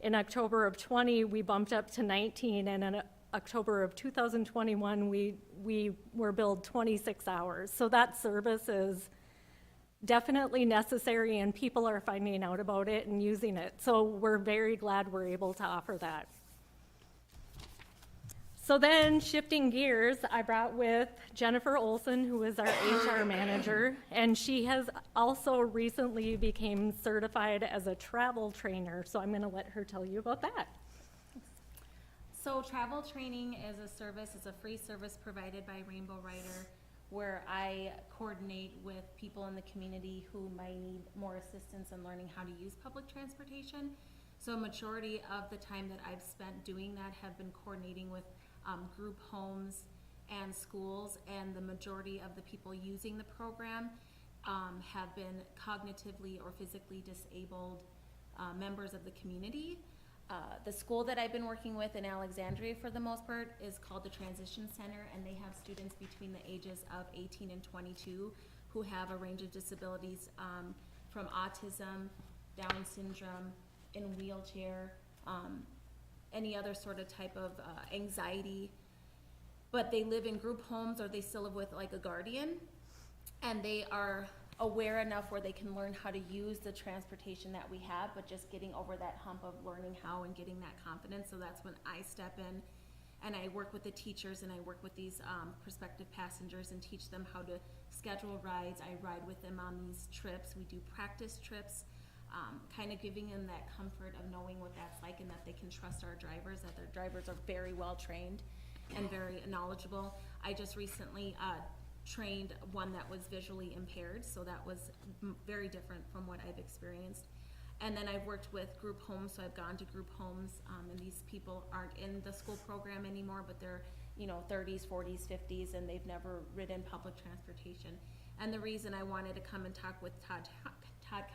In October of 20, we bumped up to 19, and in October of 2021, we were billed 26 hours. So that service is definitely necessary, and people are finding out about it and using it. So we're very glad we're able to offer that. So then shifting gears, I brought with Jennifer Olson, who is our HR manager, and she has also recently became certified as a travel trainer. So I'm gonna let her tell you about that. So travel training is a service, it's a free service provided by Rainbow Rider, where I coordinate with people in the community who might need more assistance in learning how to use public transportation. So a majority of the time that I've spent doing that have been coordinating with group homes and schools, and the majority of the people using the program have been cognitively or physically disabled members of the community. The school that I've been working with in Alexandria for the most part is called the Transition Center, and they have students between the ages of 18 and 22 who have a range of disabilities, from autism, Down syndrome, in a wheelchair, any other sort of type of anxiety. But they live in group homes, or they still live with like a guardian, and they are aware enough where they can learn how to use the transportation that we have, but just getting over that hump of learning how and getting that confidence. So that's when I step in and I work with the teachers, and I work with these prospective passengers and teach them how to schedule rides. I ride with them on these trips. We do practice trips, kind of giving them that comfort of knowing what that's like, and that they can trust our drivers, that their drivers are very well trained and very knowledgeable. I just recently trained one that was visually impaired, so that was very different from what I've experienced. And then I've worked with group homes, so I've gone to group homes, and these people aren't in the school program anymore, but they're, 30s, 40s, 50s, and they've never ridden public transportation. And the reason I wanted to come and talk with Todd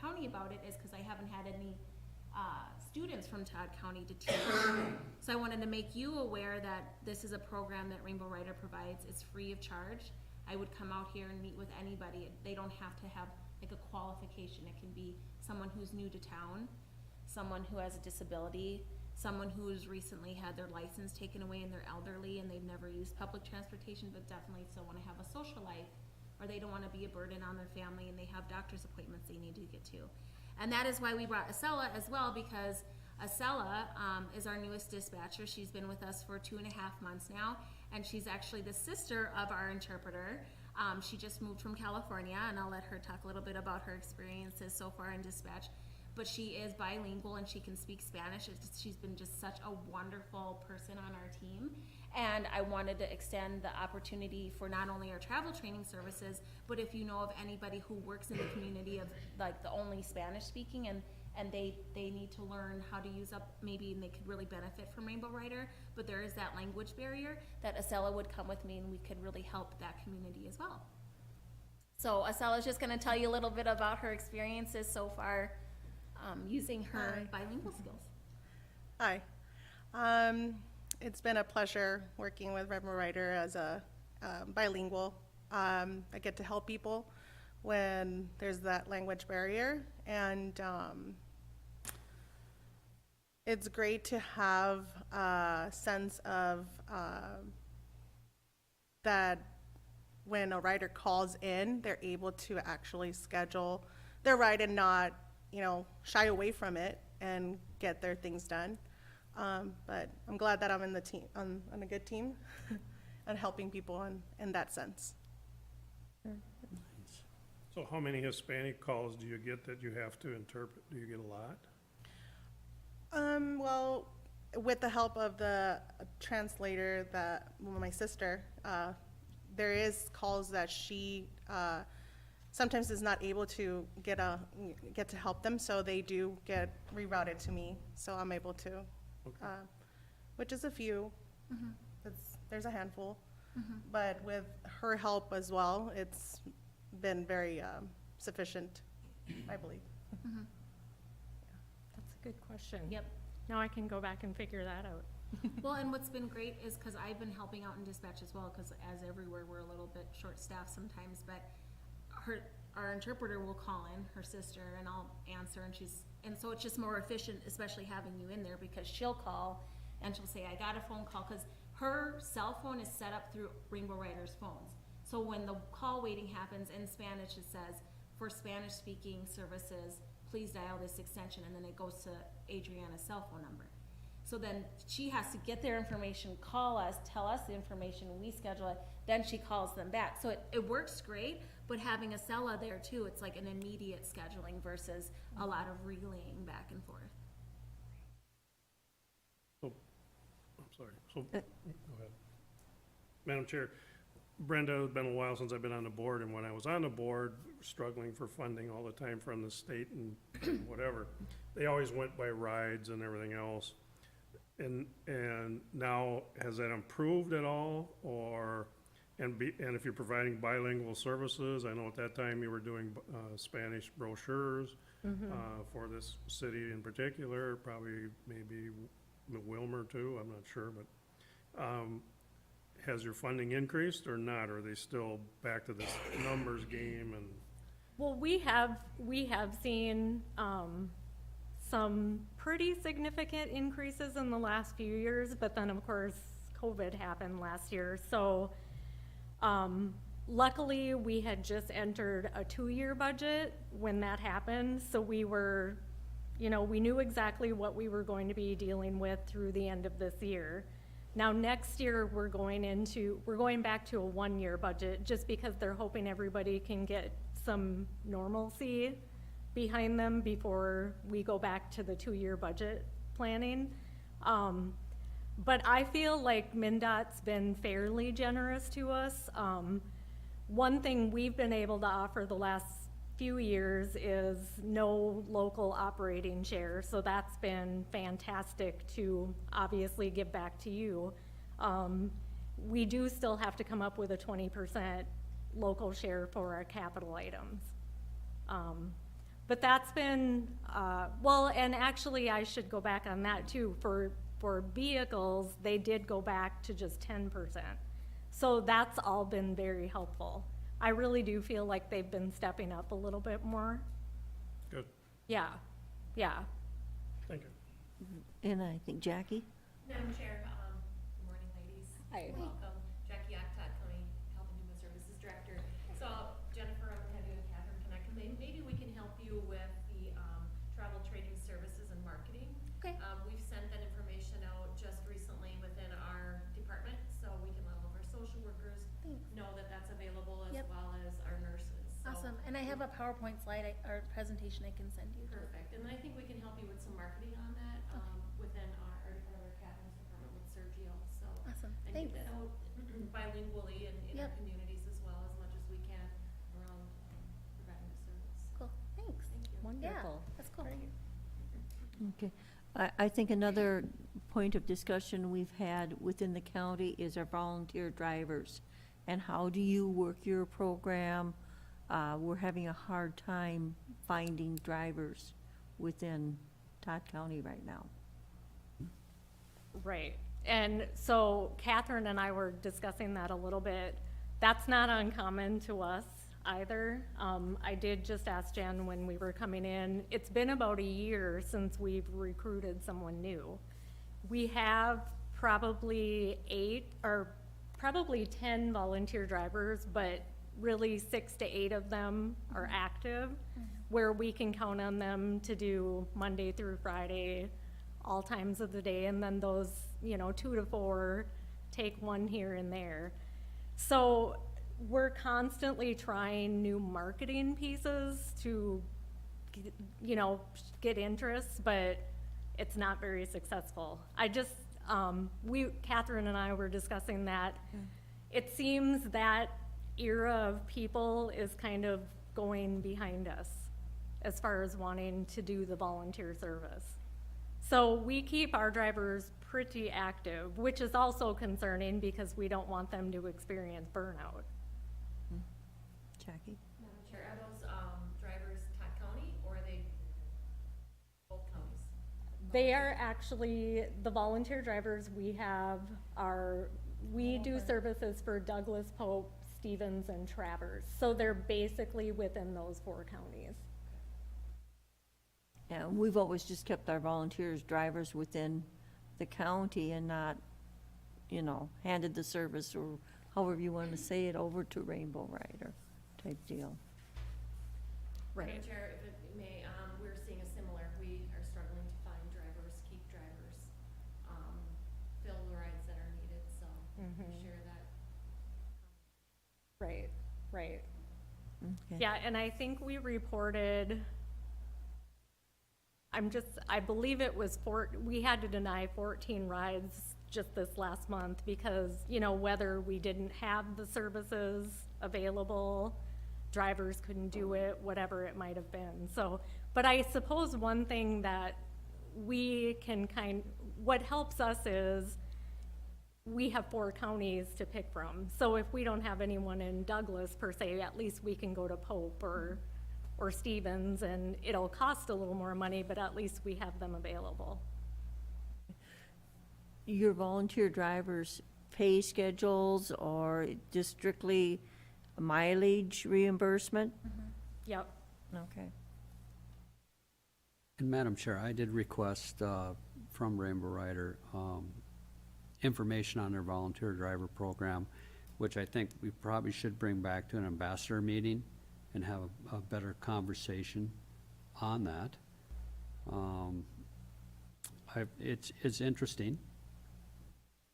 County about it is because I haven't had any students from Todd County to teach. So I wanted to make you aware that this is a program that Rainbow Rider provides. It's free of charge. I would come out here and meet with anybody. They don't have to have like a qualification. It can be someone who's new to town, someone who has a disability, someone who's recently had their license taken away and they're elderly and they've never used public transportation, but definitely still want to have a social life, or they don't want to be a burden on their family and they have doctor's appointments they need to get to. And that is why we brought Acela as well, because Acela is our newest dispatcher. She's been with us for 2.5 months now, and she's actually the sister of our interpreter. She just moved from California, and I'll let her talk a little bit about her experiences so far in dispatch. But she is bilingual and she can speak Spanish. She's been just such a wonderful person on our team. And I wanted to extend the opportunity for not only our travel training services, but if you know of anybody who works in the community of like the only Spanish speaking, and they need to learn how to use up, maybe, and they could really benefit from Rainbow Rider, but there is that language barrier, that Acela would come with me and we could really help that community as well. So Acela's just gonna tell you a little bit about her experiences so far, using her bilingual skills. Hi. It's been a pleasure working with Rainbow Rider as a bilingual. I get to help people when there's that language barrier, and it's great to have a sense of that when a rider calls in, they're able to actually schedule their ride and not, shy away from it and get their things done. But I'm glad that I'm in the team, on a good team, and helping people in that sense. So how many Hispanic calls do you get that you have to interpret? Do you get a lot? Well, with the help of the translator, my sister, there is calls that she sometimes is not able to get to help them, so they do get rerouted to me. So I'm able to, which is a few. Mm-hmm. There's a handful, but with her help as well, it's been very sufficient, I believe. That's a good question. Yep. Now I can go back and figure that out. Well, and what's been great is because I've been helping out in dispatch as well, because as everywhere, we're a little bit short-staffed sometimes, but our interpreter will call in, her sister, and I'll answer, and so it's just more efficient, especially having you in there, because she'll call and she'll say, I got a phone call, because her cell phone is set up through Rainbow Rider's phones. So when the call waiting happens in Spanish, it says, for Spanish-speaking services, please dial this extension, and then it goes to Adriana's cell phone number. So then she has to get their information, call us, tell us the information, we schedule it, then she calls them back. So it works great, but having Acela there too, it's like an immediate scheduling versus a lot of relaying back and forth. So, I'm sorry, so, go ahead. Madam Chair, Brenda, it's been a while since I've been on the board, and when I was on the board, struggling for funding all the time from the state and whatever, they always went by rides and everything else. And now, has that improved at all, or, And if you're providing bilingual services, I know at that time you were doing Spanish brochures for this city in particular, probably maybe Wilmer too, I'm not sure, but has your funding increased or not? Or are they still back to this numbers game and? Well, we have seen some pretty significant increases in the last few years, but then of course COVID happened last year. So luckily we had just entered a 2-year budget when that happened. So we were, we knew exactly what we were going to be dealing with through the end of this year. Now next year we're going back to a 1-year budget just because they're hoping everybody can get some normalcy behind them before we go back to the 2-year budget planning. But I feel like MnDOT's been fairly generous to us. One thing we've been able to offer the last few years is no local operating share, so that's been fantastic to obviously give back to you. We do still have to come up with a 20% local share for our capital items. But that's been, well, and actually I should go back on that too. For vehicles, they did go back to just 10%. So that's all been very helpful. I really do feel like they've been stepping up a little bit more. Good, Yeah, yeah. thank you. And I think Jackie? Madam Chair, good morning, ladies. Hi. Welcome. Jackie Todd, County Health and Human Services Director. So Jennifer, I'm gonna have you and Catherine connect, and maybe we can help you with the travel training services and marketing. Okay. We've sent that information out just recently within our department, so we can let all of our social workers know that that's available as Yep. well as our nurses. So Awesome, and I have a PowerPoint slide, or presentation I can send you. perfect, and then I think we can help you with some marketing on that, within our Catherine's department with Sergio, so. Awesome, And thanks. get that out bilingually in our Yep. communities as well, as much as we can around providing the service. Cool, thanks. Thank you. Wonderful. Yeah, that's cool. Okay. I think another point of discussion we've had within the county is our volunteer drivers. And how do you work your program? We're having a hard time finding drivers within Todd County right now. Right. And so Catherine and I were discussing that a little bit. That's not uncommon to us either. I did just ask Jen when we were coming in. It's been about a year since we've recruited someone new. We have probably 10 volunteer drivers, but really 6 to 8 of them are active, where we can count on them to do Monday through Friday, all times of the day, and then those, 2 to 4 take one here and there. So we're constantly trying new marketing pieces to, get interest, but it's not very successful. Catherine and I were discussing that. It seems that era of people is kind of going behind us as far as wanting to do the volunteer service. So we keep our drivers pretty active, which is also concerning because we don't want them to experience burnout. Jackie? Madam Chair, are those drivers Todd County, or are they both counties? They are actually, the volunteer drivers we have we do services for Douglas, Pope, Stevens, and Travers. So they're basically within those 4 counties. Yeah, we've always just kept our volunteers drivers within the county and not, handed the service, or however you want to say it, over to Rainbow Rider type deal. Right. Madam Chair, if it may, we're seeing a similar, we are struggling to find drivers, keep drivers, fill the rides that are needed, so we share that. Right. Okay. Yeah, and I think we reported, I believe it was we had to deny 14 rides just this last month because, whether we didn't have the services available, drivers couldn't do it, whatever it might have been. So, but I suppose one thing that we can what helps us is we have 4 counties to pick from. So if we don't have anyone in Douglas per se, at least we can go to Pope or Stevens, and it'll cost a little more money, but at least we have them available. Your volunteer drivers' pay schedules or just strictly mileage reimbursement? Yep. Okay. And Madam Chair, I did request from Rainbow Rider information on their volunteer driver program, which I think we probably should bring back to an ambassador meeting and have a better conversation on that. It's interesting,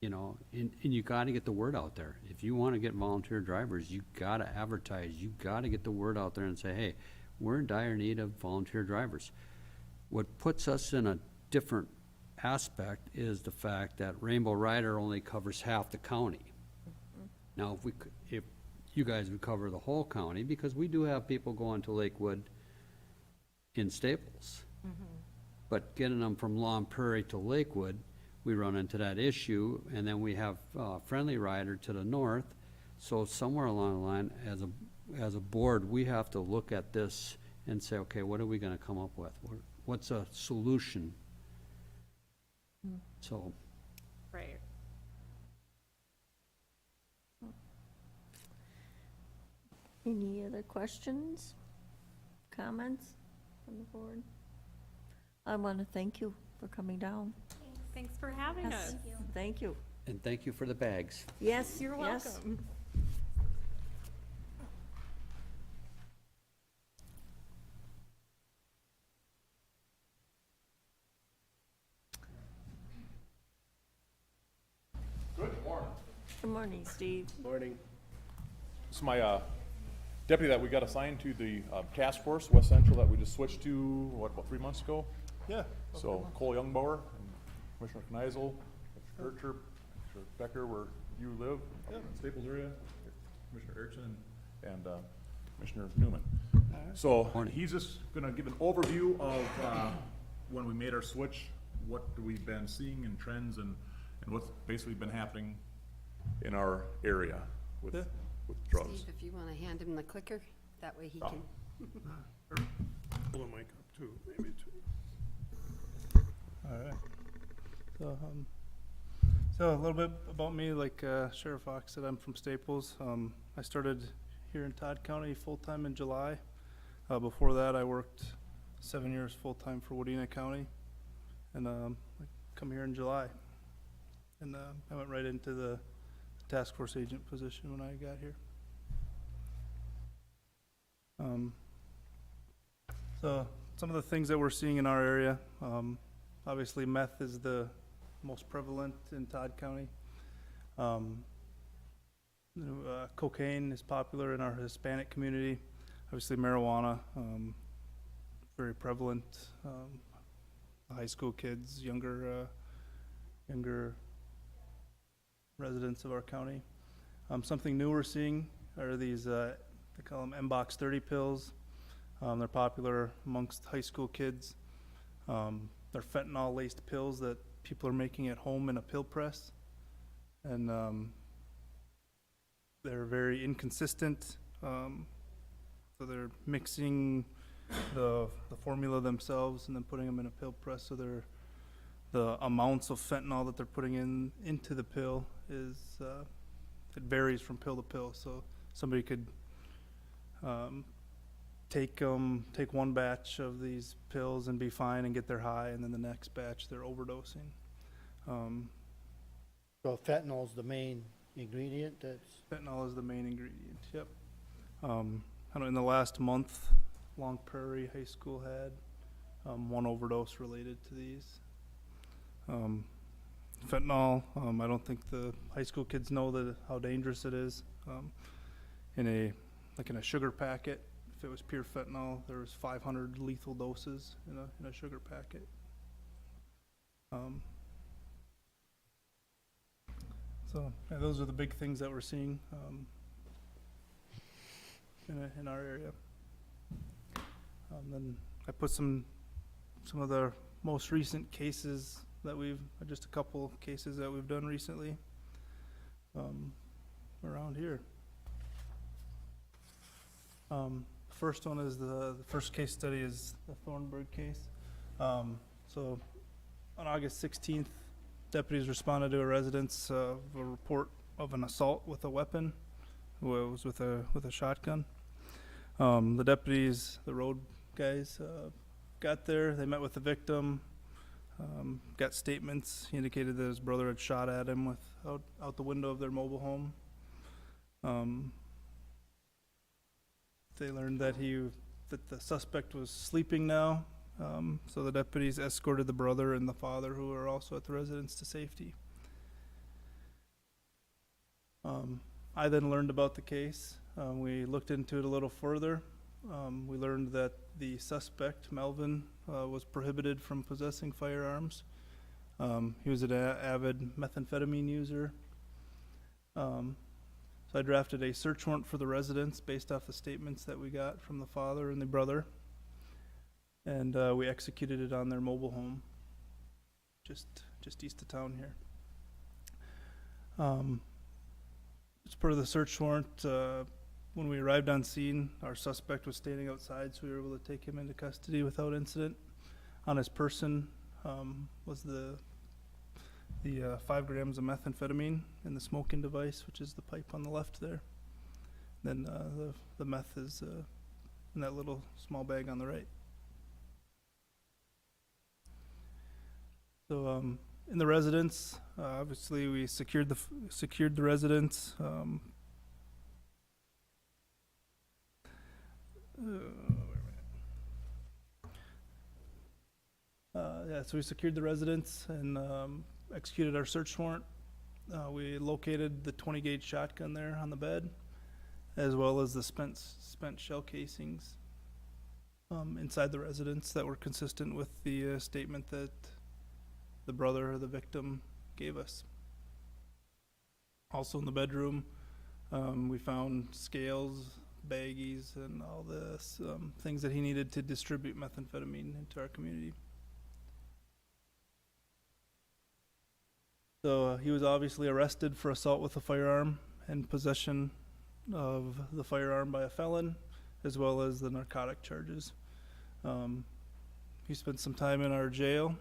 you know, and you gotta get the word out there. If you wanna get volunteer drivers, you gotta advertise, you gotta get the word out there and say, hey, we're in dire need of volunteer drivers. What puts us in a different aspect is the fact that Rainbow Rider only covers half the county. Now, if you guys would cover the whole county, because we do have people going to Lakewood in Staples. But getting them from Long Prairie to Lakewood, we run into that issue, and then we have Friendly Rider to the north. So somewhere along the line, as a board, we have to look at this and say, okay, what are we gonna come up with? What's a solution? So, Right. Any other questions, comments from the board? I want to thank you for coming down. Thanks for having us. Thank you. and thank you for the bags. Yes, You're yes. welcome. Good morning, Steve. Morning. It's my deputy that we got assigned to the task force, West Central, that we just switched to, what, about 3 months ago? Yeah. So Cole Youngbauer, and Commissioner Kneisel, Mr. Kircher, Mr. Becker, where you live, Yeah. Staples area, Commissioner Erickson, and Commissioner Newman. So he's just gonna give an overview of when we made our switch, what we've been seeing in trends and what's basically been happening in our area with drugs. Steve, if you want to hand him the clicker, that way he Oh. can. Pull the mic up too, maybe too. All right. So a little bit about me, like Sheriff Fox said, I'm from Staples. I started here in Todd County full-time in July. Before that, I worked 7 years full-time for Wadena County, and I come here in July. And I went right into the task force agent position when I got here. So some of the things that we're seeing in our area, obviously meth is the most prevalent in Todd County. Cocaine is popular in our Hispanic community. Obviously marijuana, very prevalent. High school kids, younger residents of our county. Something new we're seeing are these, they call them M-Box 30 pills. They're popular amongst high school kids. They're fentanyl-laced pills that people are making at home in a pill press. And they're very inconsistent. So they're mixing the formula themselves and then putting them in a pill press. So the amounts of fentanyl that they're putting into the pill is, it varies from pill to pill. So somebody could take one batch of these pills and be fine and get their high, and then the next batch they're overdosing. So fentanyl's the main ingredient that's, Fentanyl is the main ingredient, yep. I know in the last month, Long Prairie High School had one overdose related to these. Fentanyl, I don't think the high school kids know how dangerous it is. In a sugar packet, if it was pure fentanyl, there was 500 lethal doses in a sugar packet. So yeah, those are the big things that we're seeing in our area. Then I put some of the most recent cases that just a couple cases that we've done recently. around here. First one is the first case study is the Thornburg case. So on August 16th, deputies responded to a residence of a report of an assault with a weapon. It was with a shotgun. The deputies, the road guys, got there. They met with the victim, got statements. He indicated that his brother had shot at him out the window of their mobile home. They learned that the suspect was sleeping now, so the deputies escorted the brother and the father, who were also at the residence, to safety. I then learned about the case. We looked into it a little further. We learned that the suspect, Melvin, was prohibited from possessing firearms. He was an avid methamphetamine user. So I drafted a search warrant for the residence based off the statements that we got from the father and the brother. And we executed it on their mobile home, just east of town here. As per the search warrant, when we arrived on scene, our suspect was standing outside, so we were able to take him into custody without incident. On his person was the 5 grams of methamphetamine in the smoking device, which is the pipe on the left there. Then the meth is in that little small bag on the right. So in the residence, obviously we secured the residence. So we secured the residence and executed our search warrant. We located the 20 gauge shotgun there on the bed, as well as the spent shell casings inside the residence that were consistent with the statement that the brother of the victim gave us. Also in the bedroom, we found scales, baggies, and all the things that he needed to distribute methamphetamine into our community. So he was obviously arrested for assault with a firearm and possession of the firearm by a felon, as well as the narcotic charges. He spent some time in our jail.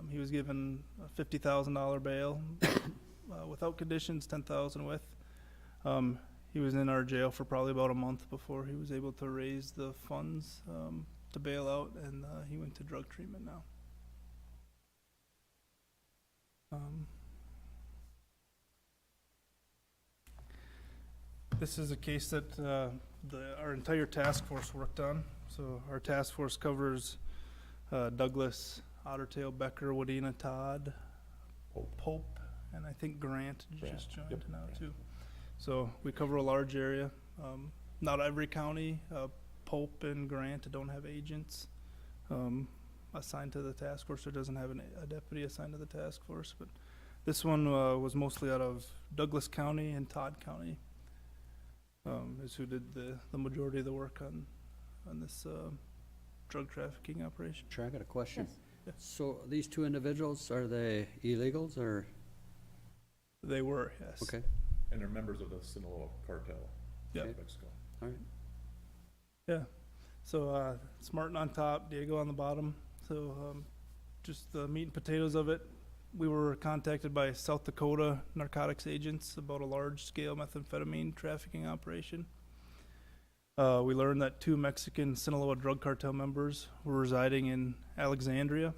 He was given a $50,000 bail without conditions, $10,000 with. He was in our jail for probably about a month before he was able to raise the funds to bail out, and he went to drug treatment now. This is a case that our entire task force worked on. So our task force covers Douglas, Ottertail, Becker, Wadena, Todd, Pope, and I think Grant just joined now too. So we cover a large area. Not every county, Pope and Grant, don't have agents assigned to the task force, or doesn't have a deputy assigned to the task force. But this one was mostly out of Douglas County and Todd County, is who did the majority of the work on this drug trafficking operation. Sure, I got a question. Yes. So these two individuals, are they illegals or? They were, yes. Okay, And they're members of the Sinaloa cartel Yep. in Mexico. all right. Yeah. So it's Martin on top, Diego on the bottom. So just the meat and potatoes of it. We were contacted by South Dakota narcotics agents about a large-scale methamphetamine trafficking operation. We learned that 2 Mexican Sinaloa drug cartel members were residing in Alexandria.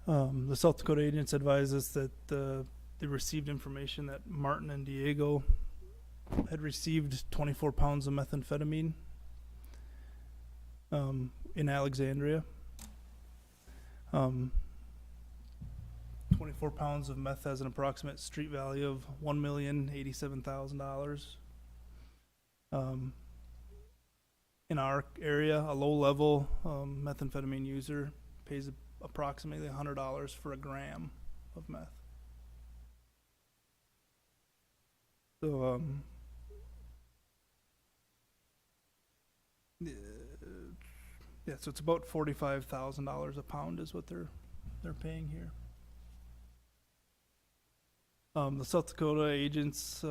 The South Dakota agents advised us that they received information that Martin and Diego had received 24 pounds of methamphetamine in Alexandria. 24 pounds of meth has an approximate street value of $1,087,000. In our area, a low-level methamphetamine user pays approximately $100 for a gram of meth. So, yeah, so it's about $45,000 a pound is what they're paying here. The South Dakota agents,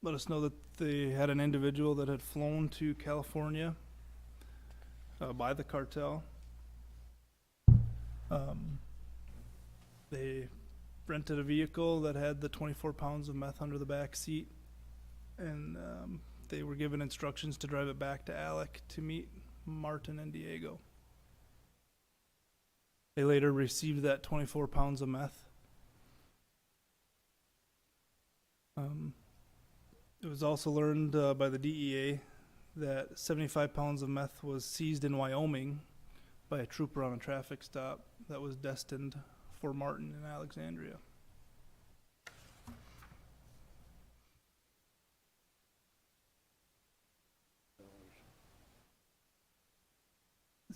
let us know that they had an individual that had flown to California, by the cartel. They rented a vehicle that had the 24 pounds of meth under the back seat, and they were given instructions to drive it back to Alec to meet Martin and Diego. They later received that 24 pounds of meth. It was also learned by the DEA that 75 pounds of meth was seized in Wyoming by a trooper on a traffic stop that was destined for Martin in Alexandria.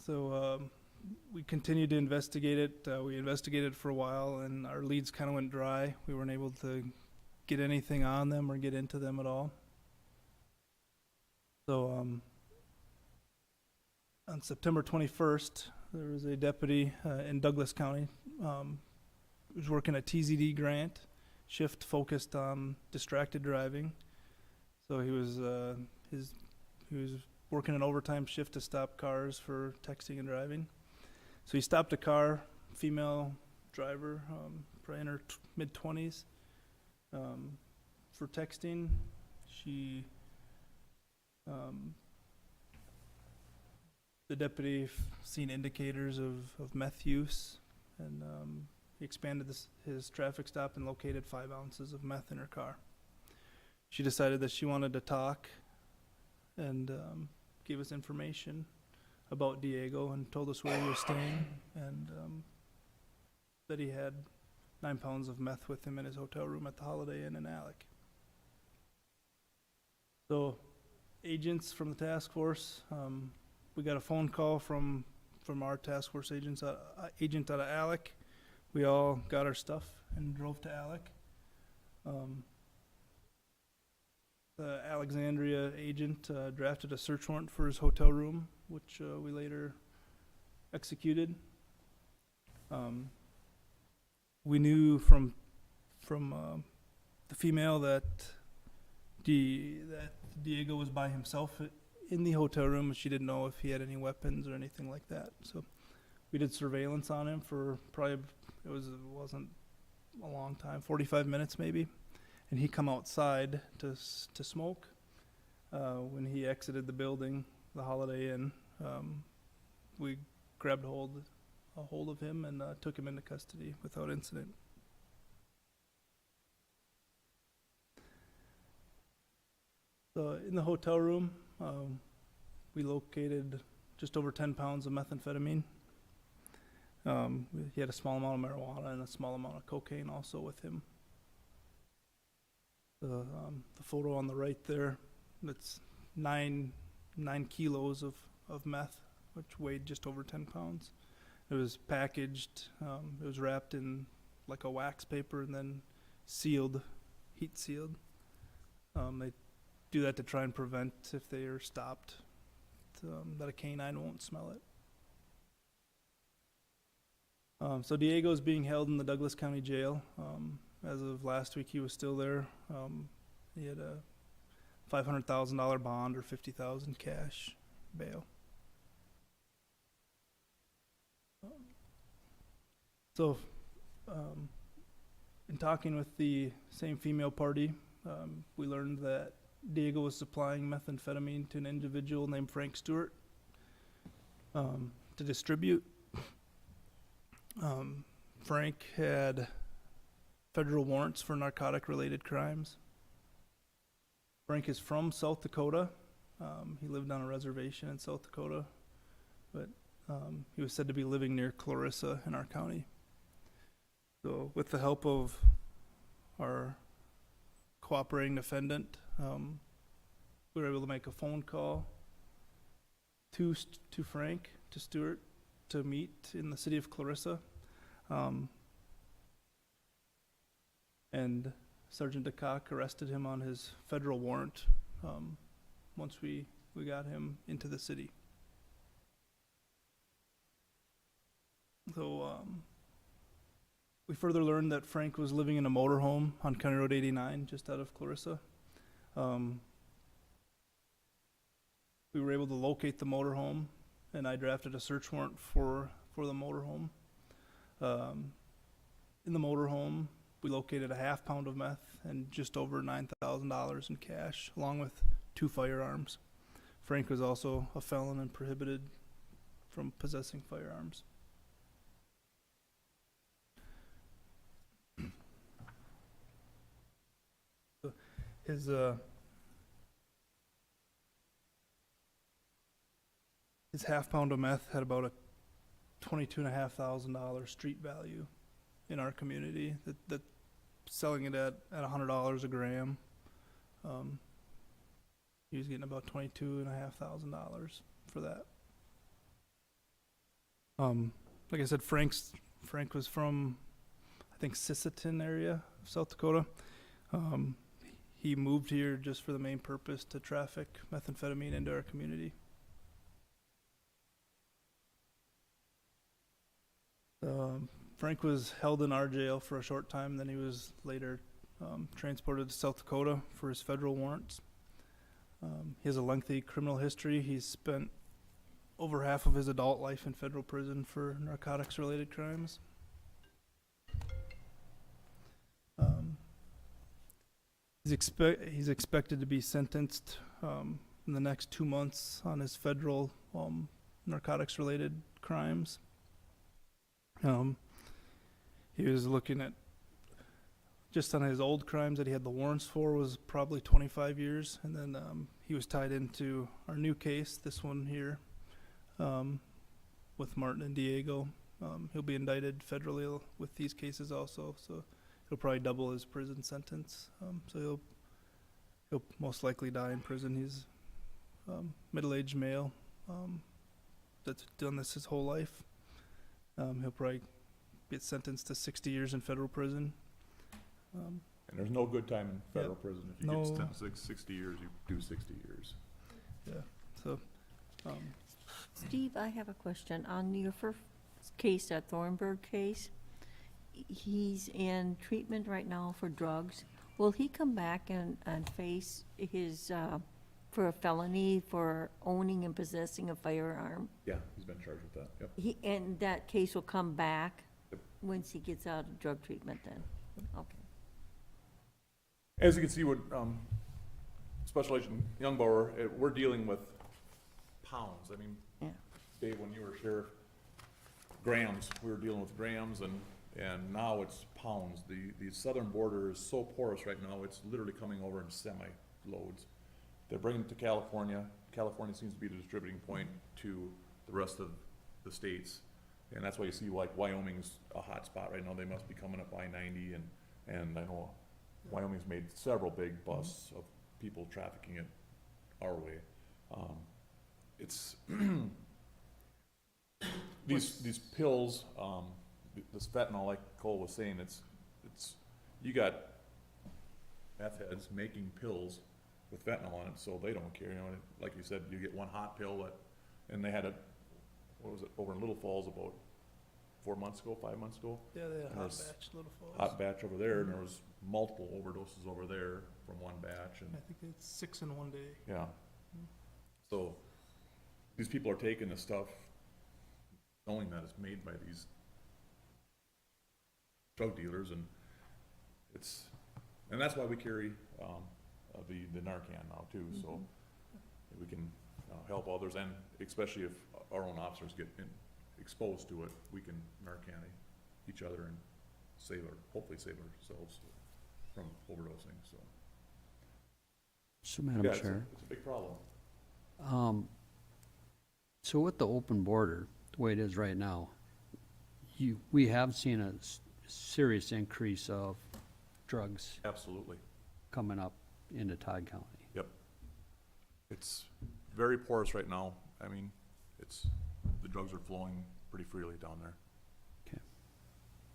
So we continued to investigate it. We investigated for a while, and our leads kind of went dry. We weren't able to get anything on them or get into them at all. So on September 21st, there was a deputy in Douglas County who was working a TZD grant shift focused on distracted driving. So he was working an overtime shift to stop cars for texting and driving. So he stopped a car, female driver, probably in her mid-20s, for texting. She, the deputy seen indicators of meth use, and he expanded his traffic stop and located 5 ounces of meth in her car. She decided that she wanted to talk, and gave us information about Diego and told us where he was staying, and that he had 9 pounds of meth with him in his hotel room at the Holiday Inn in Alec. So agents from the task force, we got a phone call from our task force agent out of Alec. We all got our stuff and drove to Alec. The Alexandria agent drafted a search warrant for his hotel room, which we later executed. We knew from the female that Diego was by himself in the hotel room, and she didn't know if he had any weapons or anything like that. So we did surveillance on him for probably, it wasn't a long time, 45 minutes maybe. And he come outside to smoke. When he exited the building, the Holiday Inn, we grabbed a hold of him and took him into custody without incident. So in the hotel room, we located just over 10 pounds of methamphetamine. He had a small amount of marijuana and a small amount of cocaine also with him. The photo on the right there, that's 9 kilos of meth, which weighed just over 10 pounds. It was packaged, it was wrapped in like a wax paper and then sealed, heat sealed. They do that to try and prevent, if they are stopped, that a canine won't smell it. So Diego is being held in the Douglas County Jail. As of last week, he was still there. He had a $500,000 bond or $50,000 cash bail. So, in talking with the same female party, we learned that Diego was supplying methamphetamine to an individual named Frank Stewart to distribute. Frank had federal warrants for narcotic-related crimes. Frank is from South Dakota. He lived on a reservation in South Dakota, but he was said to be living near Clarissa in our county. So with the help of our cooperating defendant, we were able to make a phone call to Frank, to Stewart, to meet in the city of Clarissa. And Sergeant DeCock arrested him on his federal warrant once we got him into the city. So We further learned that Frank was living in a motorhome on County Road 89, just out of Clarissa. We were able to locate the motorhome, and I drafted a search warrant for the motorhome. In the motorhome, we located a half pound of meth and just over $9,000 in cash, along with 2 firearms. Frank was also a felon and prohibited from possessing firearms. His half pound of meth had about a $22,500 street value in our community. That selling it at $100 a gram, he was getting about $22,500 for that. Like I said, Frank was from, I think, Sisseton area of South Dakota. He moved here just for the main purpose to traffic methamphetamine into our community. Frank was held in our jail for a short time, then he was later transported to South Dakota for his federal warrants. He has a lengthy criminal history. He's spent over half of his adult life in federal prison for narcotics-related crimes. He's expected to be sentenced in the next 2 months on his federal narcotics-related crimes. He was looking at, just on his old crimes that he had the warrants for, was probably 25 years. And then he was tied into our new case, this one here, with Martin and Diego. He'll be indicted federally with these cases also, so he'll probably double his prison sentence. So he'll most likely die in prison. He's middle-aged male that's done this his whole life. He'll probably get sentenced to 60 years in federal prison. And there's no good time in federal prison. If you No. get sentenced to 60 years, you do 60 years. Yeah, so, Steve, I have a question. On your first case, that Thornburg case, he's in treatment right now for drugs. Will he come back and face his, for a felony for owning and possessing a firearm? Yeah, he's been charged with that, yep. And that case will come back Yep. once he gets out of drug treatment then? Okay. As you can see with Special Agent Youngbauer, we're dealing with pounds. I mean, Yeah. Dave, when you were sheriff, grams, we were dealing with grams, and now it's pounds. The southern border is so porous right now, it's literally coming over in semi-loads. They're bringing it to California. California seems to be the distributing point to the rest of the states. And that's why you see like Wyoming's a hot spot right now. They must be coming up I-90, and I know Wyoming's made several big busts of people trafficking it our way. It's these pills, this fentanyl, like Cole was saying, it's you got meth heads making pills with fentanyl on it, so they don't care. You know, like you said, you get one hot pill and they had what was it, over in Little Falls about 4 months ago, 5 months ago? yeah, they had a And hot there's batch, Little Falls. Hot batch over there, and there was multiple overdoses over there from one batch, and I think it's 6 in one day. yeah. So these people are taking this stuff knowing that it's made by these drug dealers, and that's why we carry the Narcan now too, so we can help others, and especially if our own officers get exposed to it, we can Narcan each other and hopefully save ourselves from overdosing, so. So, Madam Yeah, Chair, it's a big problem. so with the open border, the way it is right now, we have seen a serious increase of drugs Absolutely. coming up into Todd County. Yep. It's very porous right now. I mean, the drugs are flowing pretty freely down there. Okay.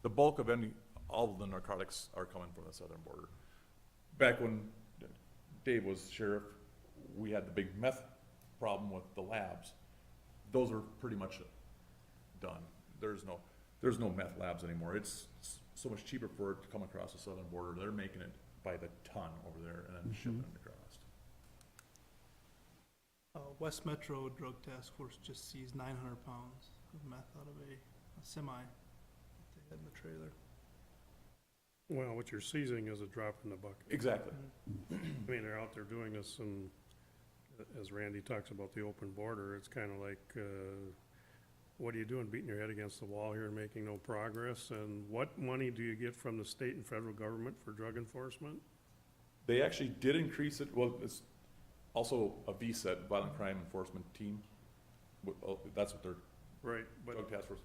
The bulk of all of the narcotics are coming from the southern border. Back when Dave was sheriff, we had the big meth problem with the labs. Those are pretty much done. There's no meth labs anymore. It's so much cheaper for it to come across the southern border. They're making it by the ton over there and then shipping it across. West Metro Drug Task Force just seized 900 pounds of meth out of a semi that they had in the trailer. Well, what you're seizing is a drop in the bucket. Exactly. I mean, they're out there doing this, and as Randy talks about the open border, it's kind of like, what are you doing, beating your head against the wall here and making no progress? And what money do you get from the state and federal government for drug enforcement? They actually did increase it. Well, it's also a VSET, Violent Crime Enforcement Team. That's what they're, Right, but Drug Task Force.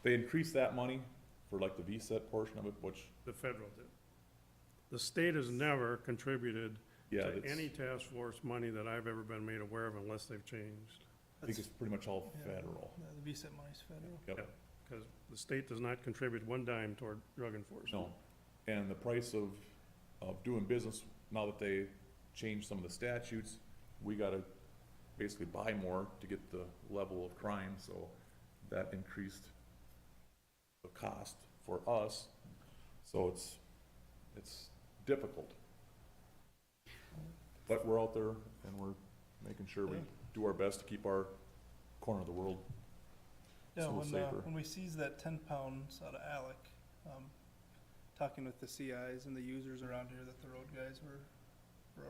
They increased that money for like the VSET portion of it, which, the federal did. The state has never contributed yeah, to that's, any task force money that I've ever been made aware of unless they've changed. I think it's pretty much all federal. Yeah, the VSET money's federal. Yep. Because the state does not contribute one dime toward drug enforcement. No. And the price of doing business, now that they changed some of the statutes, we gotta basically buy more to get the level of crime, so that increased the cost for us. So it's difficult. But we're out there and we're making sure we do our best to keep our corner of the world Yeah, a little safer. when we seized that 10 pounds out of Alec, talking with the CIs and the users around here that the road guys were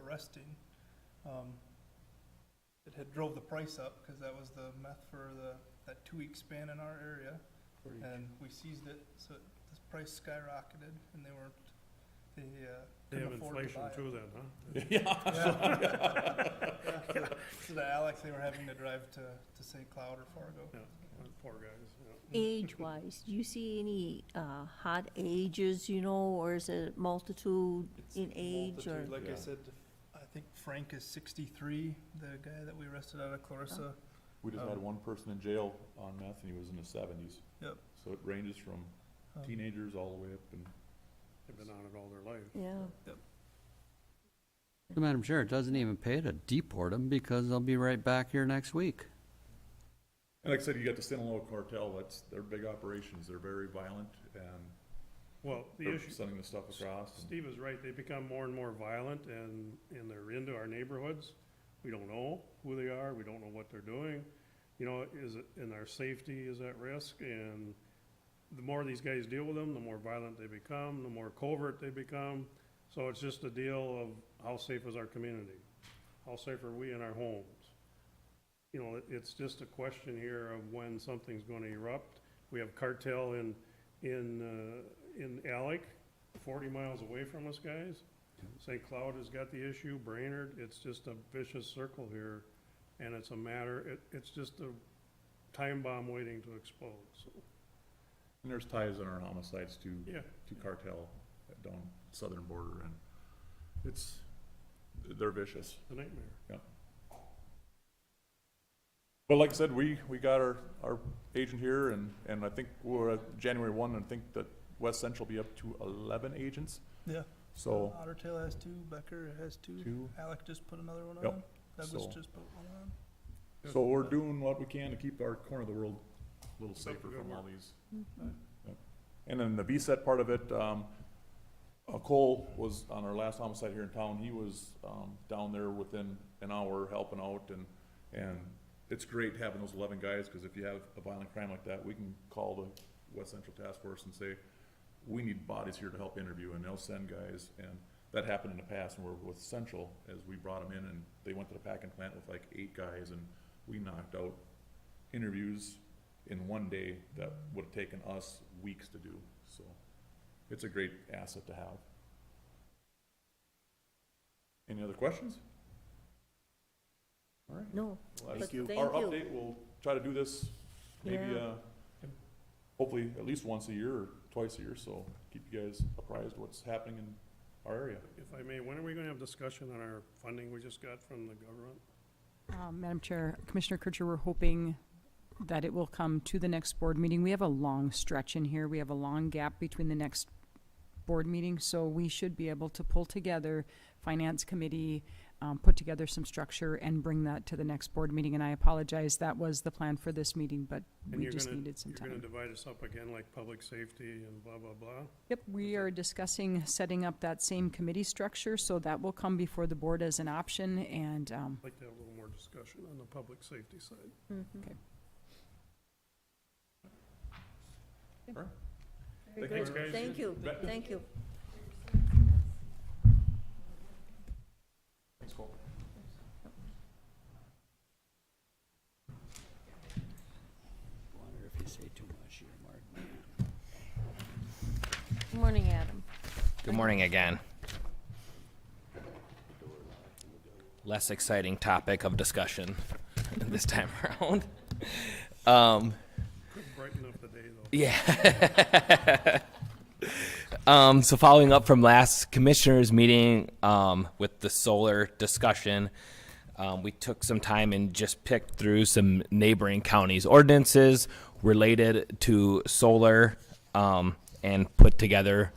arresting, it had drove the price up because that was the meth for that 2-week span in our area, and we seized it, so this price skyrocketed, and they They couldn't have afford to inflation buy it. too then, huh? Yeah. So the Alex, they were having to drive to St. Cloud or Fargo. Yeah, poor guys, yeah. Age-wise, do you see any hot ages, you know, or is it multitude in age or? Multitude, like I Yeah. said, I think Frank is 63, the guy that we arrested out of Clarissa. We just had one person in jail on meth and he was in his 70s. Yep. So it ranges from teenagers all the way up and They've been on it all their life. Yeah. Madam Chair, it doesn't even pay to deport them because they'll be right back here next week. And like I said, you got the Sinaloa cartel, they're big operations, they're very violent, and Well, the they're issue, sending the stuff across. and- Steve is right, they become more and more violent and they're into our neighborhoods. We don't know who they are, we don't know what they're doing. You know, and our safety is at risk, and the more these guys deal with them, the more violent they become, the more covert they become. So it's just a deal of how safe is our community? How safe are we in our homes? You know, it's just a question here of when something's gonna erupt. We have cartel in Alec, 40 miles away from us, guys. St. Cloud has got the issue, Brainerd, it's just a vicious circle here, and it's a matter, it's just a time bomb waiting to explode, so. And there's ties in our homicides Yeah. to cartel down southern border, and they're vicious. It's a nightmare. But like I said, we got our agent here, and I think we're at January 1, and I think that West Central will be up to 11 agents. Yeah. So, Otter Tail has 2, Becker has 2. Two. Alec just put another one Yep. on. Douglas So- just put one on. so we're doing what we can to keep our corner of the world a little Keep up the safer good from all work. these. Yep. And then the VSET part of it, Cole was on our last homicide here in town. He was down there within an hour helping out, and it's great having those 11 guys, because if you have a violent crime like that, we can call the West Central Task Force and say, we need bodies here to help interview, and they'll send guys. And that happened in the past, and we're with Central, as we brought them in, and they went to the packing plant with like 8 guys, and we knocked out interviews in one day that would have taken us weeks to do. So it's a great asset to have. Any other questions? All right. No, Well, but that's thank our you. update. We'll try to do this maybe, Yeah. hopefully at least once a year or twice a year, so keep you guys apprised of what's happening in our area. If I may, when are we gonna have discussion on our funding we just got from the government? Madam Chair, Commissioner Kircher, we're hoping that it will come to the next board meeting. We have a long stretch in here. We have a long gap between the next board meeting, so we should be able to pull together Finance Committee, put together some structure and bring that to the next board meeting. And I apologize, that was the plan for this meeting, but And we just needed some You're gonna time. divide us up again like public safety and blah, blah, blah? Yep, we are discussing setting up that same committee structure, so that will come before the board as an option, and, I'd like to have a little more discussion on the public safety side. okay. Sure. Very Thanks, good. guys. Thank you, thank you. Thanks, Cole. Wonder if you say too much here, Mark. Good morning, Adam. Good morning again. Less exciting topic of discussion this time around. Could brighten up the day, though. Yeah. So following up from last commissioners meeting with the solar discussion, we took some time and just picked through some neighboring counties' ordinances related to solar and put together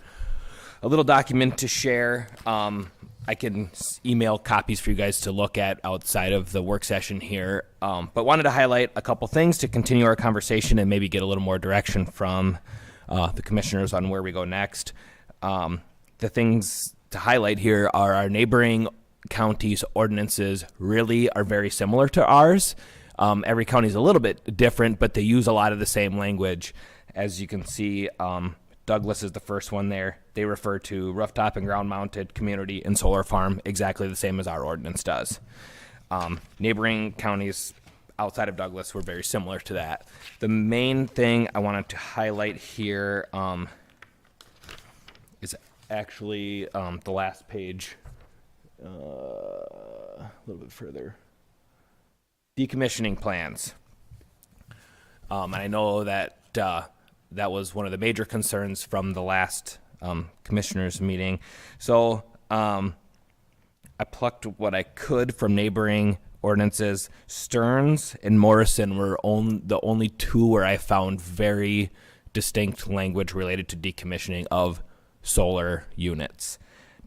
a little document to share. I can email copies for you guys to look at outside of the work session here, but wanted to highlight a couple things to continue our conversation and maybe get a little more direction from the commissioners on where we go next. The things to highlight here are our neighboring counties' ordinances really are very similar to ours. Every county is a little bit different, but they use a lot of the same language. As you can see, Douglas is the first one there. They refer to rooftop and ground-mounted community and solar farm exactly the same as our ordinance does. Neighboring counties outside of Douglas were very similar to that. The main thing I wanted to highlight here is actually the last page, a little bit further. Decommissioning plans. And I know that that was one of the major concerns from the last commissioners meeting. So I plucked what I could from neighboring ordinances. Stearns and Morrison were the only two where I found very distinct language related to decommissioning of solar units.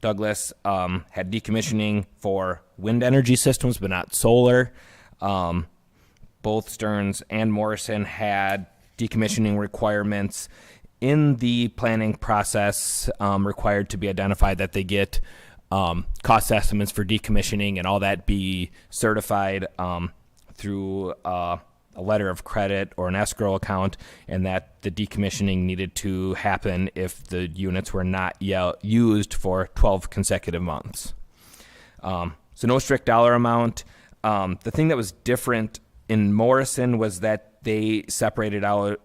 Douglas had decommissioning for wind energy systems, but not solar. Both Stearns and Morrison had decommissioning requirements in the planning process required to be identified that they get cost estimates for decommissioning and all that be certified through a letter of credit or an escrow account, and that the decommissioning needed to happen if the units were not used for 12 consecutive months. So no strict dollar amount. The thing that was different in Morrison was that they separated out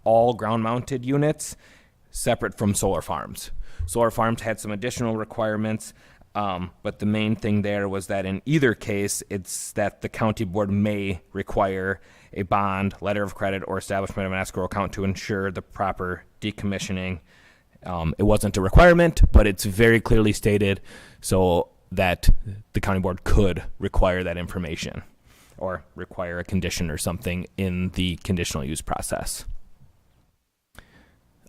all ground-mounted units separate from solar farms. Solar farms had some additional requirements, but the main thing there was that in either case, it's that the county board may require a bond, letter of credit, or establishment of an escrow account to ensure the proper decommissioning. It wasn't a requirement, but it's very clearly stated so that the county board could require that information or require a condition or something in the conditional use process.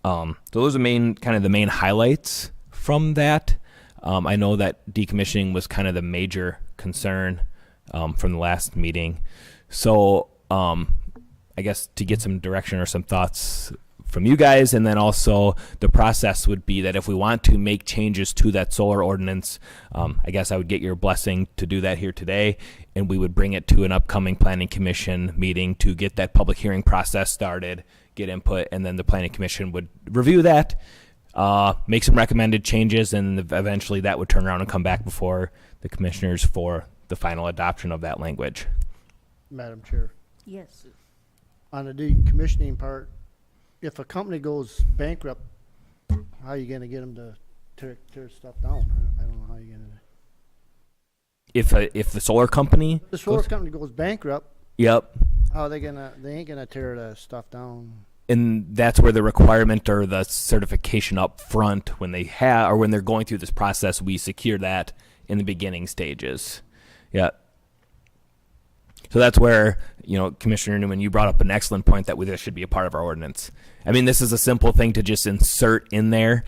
So those are the main highlights from that. I know that decommissioning was kind of the major concern from the last meeting. So I guess to get some direction or some thoughts from you guys, and then also the process would be that if we want to make changes to that solar ordinance, I guess I would get your blessing to do that here today, and we would bring it to an upcoming planning commission meeting to get that public hearing process started, get input, and then the planning commission would review that, make some recommended changes, and eventually that would turn around and come back before the commissioners for the final adoption of that language. Madam Chair, Yes. on the decommissioning part, if a company goes bankrupt, how are you gonna get them to tear stuff down? I don't know how you're gonna. If the solar company, The solar company goes bankrupt, yep, how are they ain't gonna tear the stuff down. and that's where the requirement or the certification up front when they have or when they're going through this process, we secure that in the beginning stages. Yeah. So that's where, Commissioner Newman, you brought up an excellent point that this should be a part of our ordinance. I mean, this is a simple thing to just insert in there.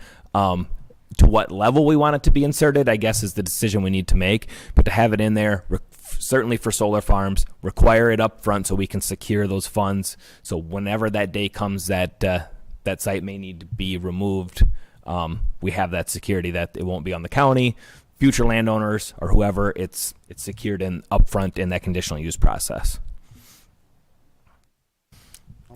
To what level we want it to be inserted, I guess, is the decision we need to make. But to have it in there, certainly for solar farms, require it up front so we can secure those funds. So whenever that day comes that that site may need to be removed, we have that security that it won't be on the county, future landowners, or whoever. It's secured in upfront in that conditional use process.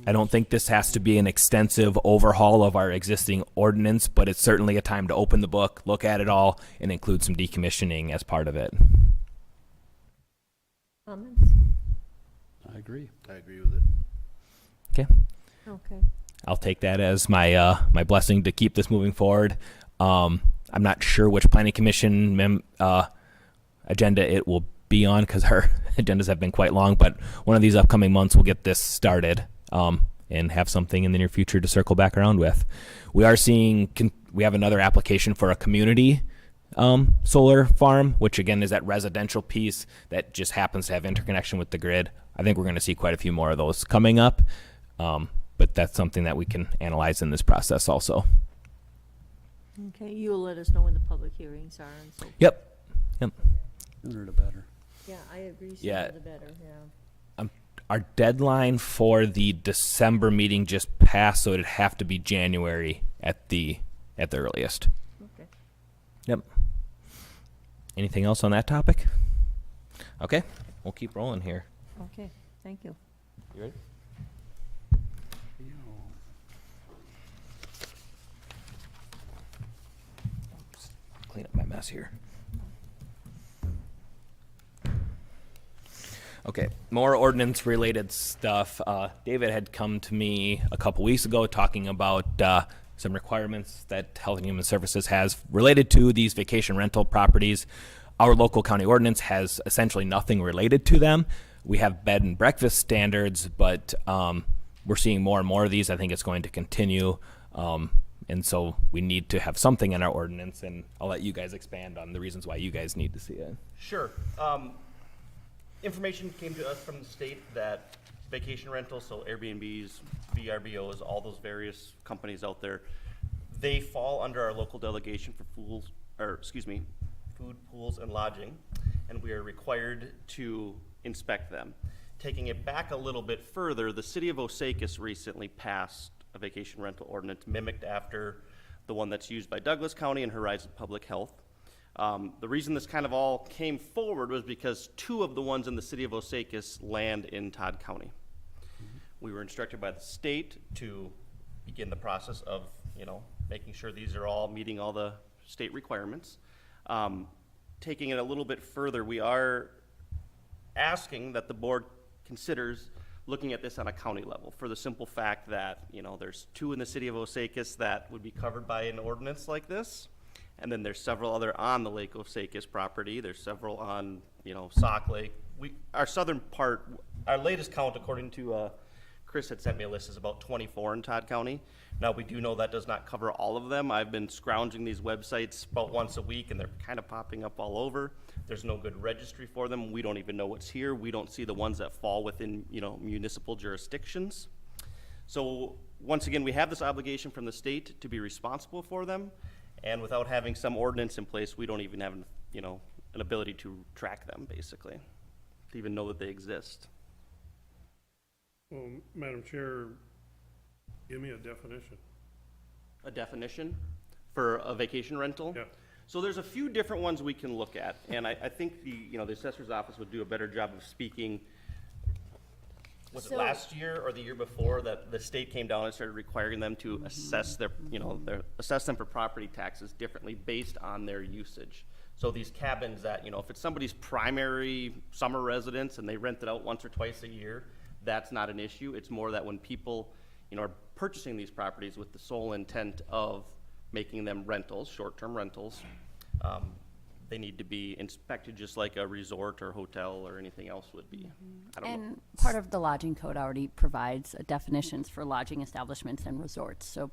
I don't think this has to be an extensive overhaul of our existing ordinance, but it's certainly a time to open the book, look at it all, and include some decommissioning as part of it. Comments? I agree. I agree with it. Okay. Okay. I'll take that as my my blessing to keep this moving forward. I'm not sure which planning commission agenda it will be on because our agendas have been quite long, but one of these upcoming months we'll get this started and have something in the near future to circle back around with. We are seeing we have another application for a community solar farm, which again is that residential piece that just happens to have interconnection with the grid. I think we're going to see quite a few more of those coming up, but that's something that we can analyze in this process also. Okay, you'll let us know when the public hearings are and so. Yep. Sooner the better. Yeah, I agree, Yeah. sooner the better, yeah. Our deadline for the December meeting just passed, so it'd have to be January at the earliest. Okay. Yep. Anything else on that topic? Okay, we'll keep rolling here. Okay, thank you. You ready? Clean up my mess here. Okay, more ordinance-related stuff. David had come to me a couple weeks ago talking about some requirements that Health and Human Services has related to these vacation rental properties. Our local county ordinance has essentially nothing related to them. We have bed and breakfast standards, but we're seeing more and more of these. I think it's going to continue. And so we need to have something in our ordinance, and I'll let you guys expand on the reasons why you guys need to see it. Sure. Information came to us from the state that vacation rentals, so Airbnbs, VRBOs, all those various companies out there, they fall under our local delegation for food, pools, and lodging, and we are required to inspect them. Taking it back a little bit further, the city of Osakis recently passed a vacation rental ordinance mimicked after the one that's used by Douglas County and Horizon Public Health. The reason this kind of all came forward was because two of the ones in the city of Osakis land in Todd County. We were instructed by the state to begin the process of, making sure these are all meeting all the state requirements. Taking it a little bit further, we are asking that the board considers looking at this on a county level for the simple fact that, there's two in the city of Osakis that would be covered by an ordinance like this. And then there's several other on the Lake Osakis property. There's several on, Sauk Lake. Our southern part, our latest count, according to Chris had sent me a list, is about 24 in Todd County. Now, we do know that does not cover all of them. I've been scrounging these websites about once a week, and they're kind of popping up all over. There's no good registry for them. We don't even know what's here. We don't see the ones that fall within, municipal jurisdictions. So, once again, we have this obligation from the state to be responsible for them. And without having some ordinance in place, we don't even have, an ability to track them, basically, to even know that they exist. Well, Madam Chair, give me a definition. A definition for a vacation rental? Yeah. So there's a few different ones we can look at, and I think the assessor's office would do a better job of speaking. Was it last year or the year before that the state came down and started requiring them to assess assess them for property taxes differently based on their usage? So these cabins that, if it's somebody's primary summer residence and they rent it out once or twice a year, that's not an issue. It's more that when people, are purchasing these properties with the sole intent of making them rentals, short-term rentals, they need to be inspected just like a resort or hotel or anything else would be. I don't know. And part of the lodging code already provides definitions for lodging establishments and resorts. So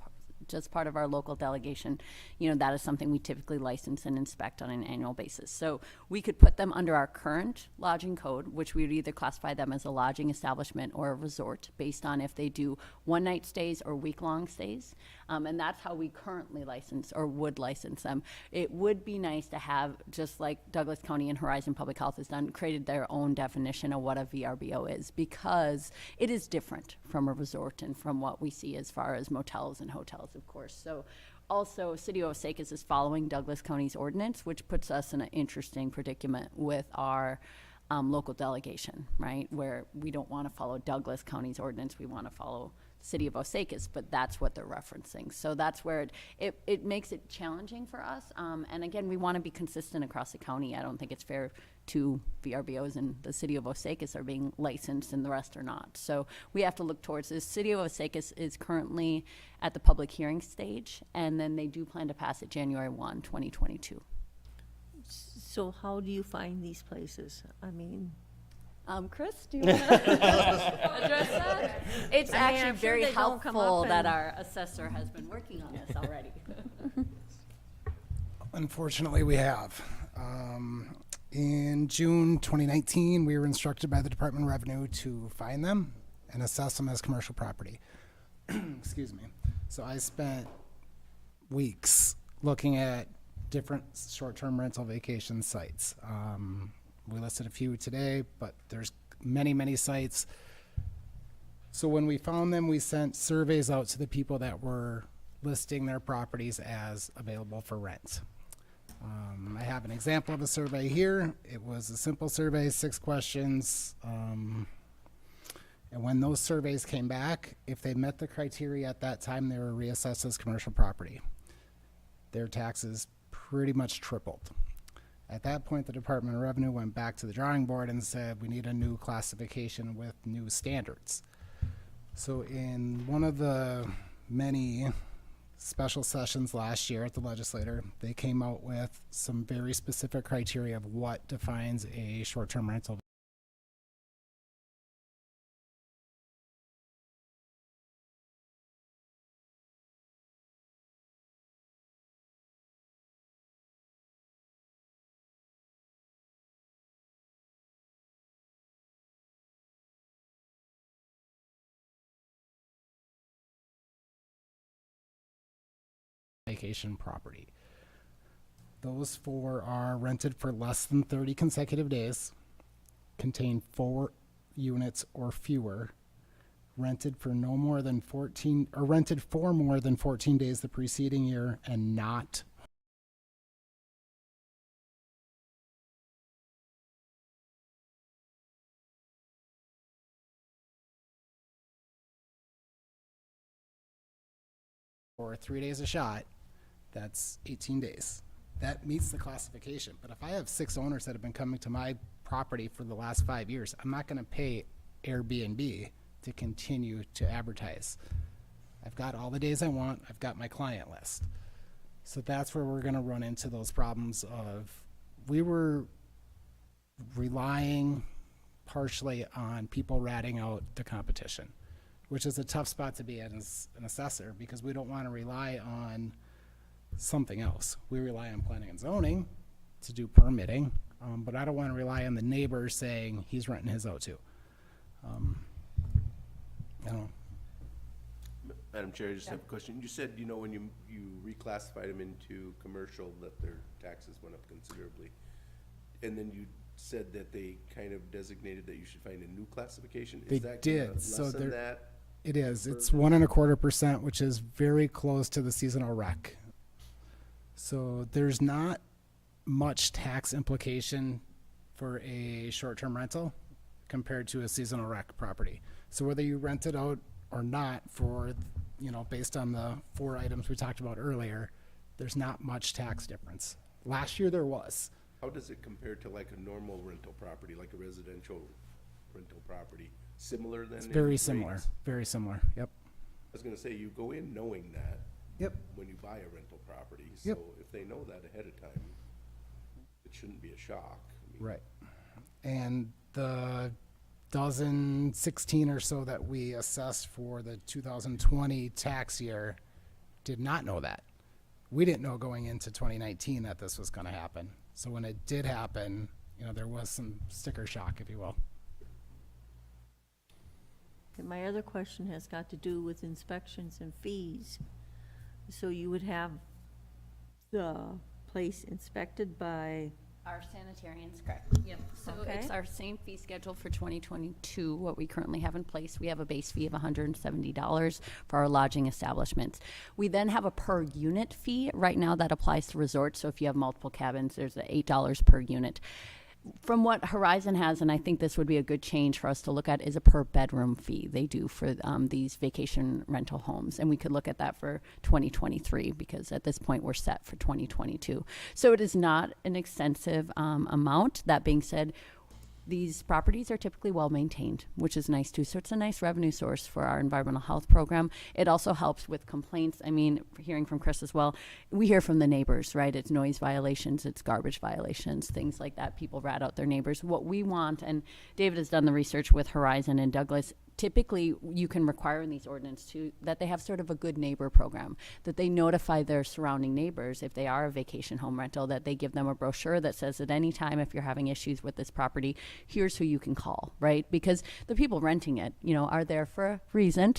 just part of our local delegation, you know, that is something we typically license and inspect on an annual basis. So we could put them under our current lodging code, which we would either classify them as a lodging establishment or a resort based on if they do one-night stays or week-long stays. And that's how we currently license or would license them. It would be nice to have, just like Douglas County and Horizon Public Health has done, created their own definition of what a VRBO is, because it is different from a resort and from what we see as far as motels and hotels, of course. So also, City of Osakis is following Douglas County's ordinance, which puts us in an interesting predicament with our local delegation, right? Where we don't want to follow Douglas County's ordinance, we want to follow City of Osakis, but that's what they're referencing. So that's where it makes it challenging for us. And again, we want to be consistent across the county. I don't think it's fair to VRBOs and the City of Osakis are being licensed and the rest are not. So we have to look towards this. City of Osakis is currently at the public hearing stage, and then they do plan to pass it January 1, 2022. So how do you find these places? I mean, Chris, do you want to address that? It's I mean, actually I'm sure very they don't come helpful up that and- our assessor has been working on this already. Unfortunately, we have. In June 2019, we were instructed by the Department of Revenue to find them and assess them as commercial property. Excuse me. So I spent weeks looking at different short-term rental vacation sites. We listed a few today, but there's many, many sites. So when we found them, we sent surveys out to the people that were listing their properties as available for rent. I have an example of a survey here. It was a simple survey, 6 questions. And when those surveys came back, if they met the criteria at that time, they were reassessed as commercial property. Their taxes pretty much tripled. At that point, the Department of Revenue went back to the drawing board and said, we need a new classification with new standards. So in one of the many special sessions last year at the legislature, they came out with some very specific criteria of what defines a short-term rental. Vacation property. Those 4 are rented for less than 30 consecutive days, contain 4 units or fewer, rented for no more than 14, or rented for more than 14 days the preceding year, and not for 3 days a shot. That's 18 days. That meets the classification. But if I have 6 owners that have been coming to my property for the last 5 years, I'm not going to pay Airbnb to continue to advertise. I've got all the days I want. I've got my client list. So that's where we're going to run into those problems of, we were relying partially on people ratting out the competition, which is a tough spot to be in as an assessor, because we don't want to rely on something else. We rely on planning and zoning to do permitting, but I don't want to rely on the neighbor saying he's renting his out too. I don't know. Madam Chair, I just have a question. You said, you know, when you reclassified them into commercial, that their taxes went up considerably. And then you said that they kind of designated that you should find a new classification. They Is that did. gonna So lessen there- that? It is. It's 1.25%, which is very close to the seasonal rec. So there's not much tax implication for a short-term rental compared to a seasonal rec property. So whether you rent it out or not, for, you know, based on the 4 items we talked about earlier, there's not much tax difference. Last year there was. How does it compare to like a normal rental property, like a residential rental property? Similar then? It's in very rates? similar. Very similar. Yep. I was gonna say, you go in knowing that. Yep. When you buy a rental property. Yep. So if they know that ahead of time, it shouldn't be a shock. I mean, Right. And the 16 or so that we assessed for the 2020 tax year did not know that. We didn't know going into 2019 that this was going to happen. So when it did happen, you know, there was some sticker shock, if you will. And my other question has got to do with inspections and fees. So you would have the place inspected by, Our sanitarians, correct. Yep. So Okay. it's our same fee schedule for 2022, what we currently have in place. We have a base fee of $170 for our lodging establishments. We then have a per unit fee. Right now that applies to resorts. So if you have multiple cabins, there's $8 per unit. From what Horizon has, and I think this would be a good change for us to look at, is a per bedroom fee they do for these vacation rental homes. And we could look at that for 2023 because at this point we're set for 2022. So it is not an extensive amount. That being said, these properties are typically well maintained, which is nice too. So it's a nice revenue source for our environmental health program. It also helps with complaints. I mean, hearing from Chris as well, we hear from the neighbors, right? It's noise violations, it's garbage violations, things like that. People rat out their neighbors. What we want, and David has done the research with Horizon and Douglas, typically you can require in these ordinances too that they have sort of a good neighbor program, that they notify their surrounding neighbors if they are a vacation home rental, that they give them a brochure that says at any time if you're having issues with this property, here's who you can call, right? Because the people renting it, you know, are there for a reason.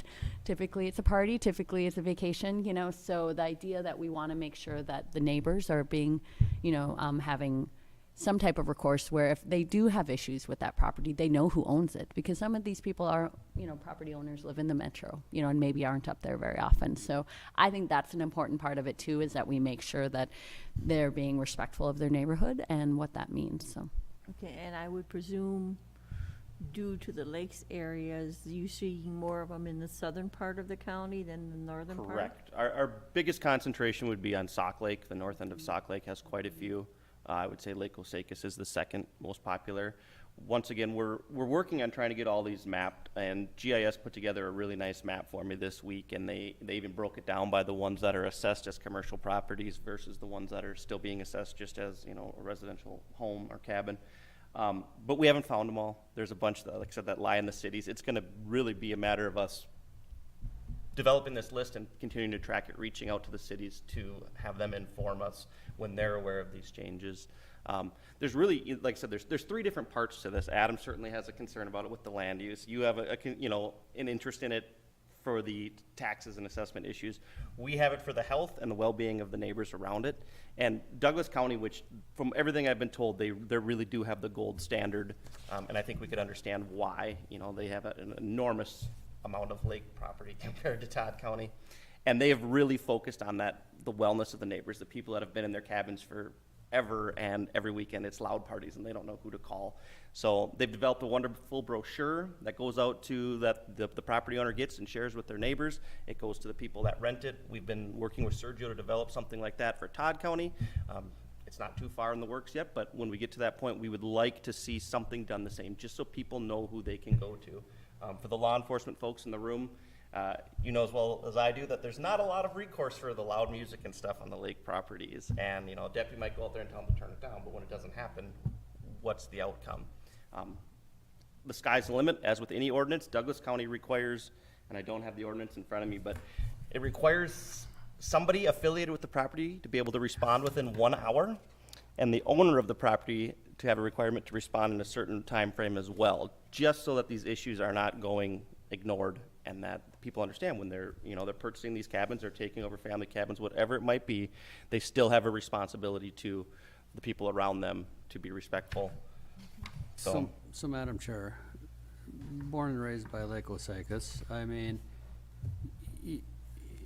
Typically it's a party, typically it's a vacation, you know, so the idea that we want to make sure that the neighbors are being, you know, having some type of recourse where if they do have issues with that property, they know who owns it, because some of these people are, you know, property owners, live in the metro, you know, and maybe aren't up there very often. So I think that's an important part of it too, is that we make sure that they're being respectful of their neighborhood and what that means. So okay, and I would presume due to the lakes areas, you seeing more of them in the southern part of the county than the northern part? Correct. Our biggest concentration would be on Sauk Lake. The north end of Sauk Lake has quite a few. I would say Lake Osakis is the second most popular. Once again, we're working on trying to get all these mapped, and GIS put together a really nice map for me this week, and they even broke it down by the ones that are assessed as commercial properties versus the ones that are still being assessed just as, you know, a residential home or cabin. But we haven't found them all. There's a bunch that, like I said, that lie in the cities. It's going to really be a matter of us developing this list and continuing to track it, reaching out to the cities to have them inform us when they're aware of these changes. There's really, like I said, there's three different parts to this. Adam certainly has a concern about it with the land use. You have you know, an interest in it for the taxes and assessment issues. We have it for the health and the well-being of the neighbors around it. And Douglas County, which from everything I've been told, they really do have the gold standard. And I think we could understand why. You know, they have an enormous amount of lake property compared to Todd County. And they have really focused on that, the wellness of the neighbors, the people that have been in their cabins forever, and every weekend it's loud parties and they don't know who to call. So they've developed a wonderful brochure that goes out to that the property owner gets and shares with their neighbors. It goes to the people that rent it. We've been working with Sergio to develop something like that for Todd County. It's not too far in the works yet, but when we get to that point, we would like to see something done the same, just so people know who they can go to. For the law enforcement folks in the room, you know as well as I do that there's not a lot of recourse for the loud music and stuff on the lake properties. And, you know, a deputy might go out there and tell them to turn it down, but when it doesn't happen, what's the outcome? The sky's the limit, as with any ordinance. Douglas County requires, and I don't have the ordinance in front of me, but it requires somebody affiliated with the property to be able to respond within 1 hour, and the owner of the property to have a requirement to respond in a certain time frame as well, just so that these issues are not going ignored, and that people understand when they're, you know, they're purchasing these cabins or taking over family cabins, whatever it might be, they still have a responsibility to the people around them to be respectful. So Madam Chair, born and raised by Lake Osakis, I mean,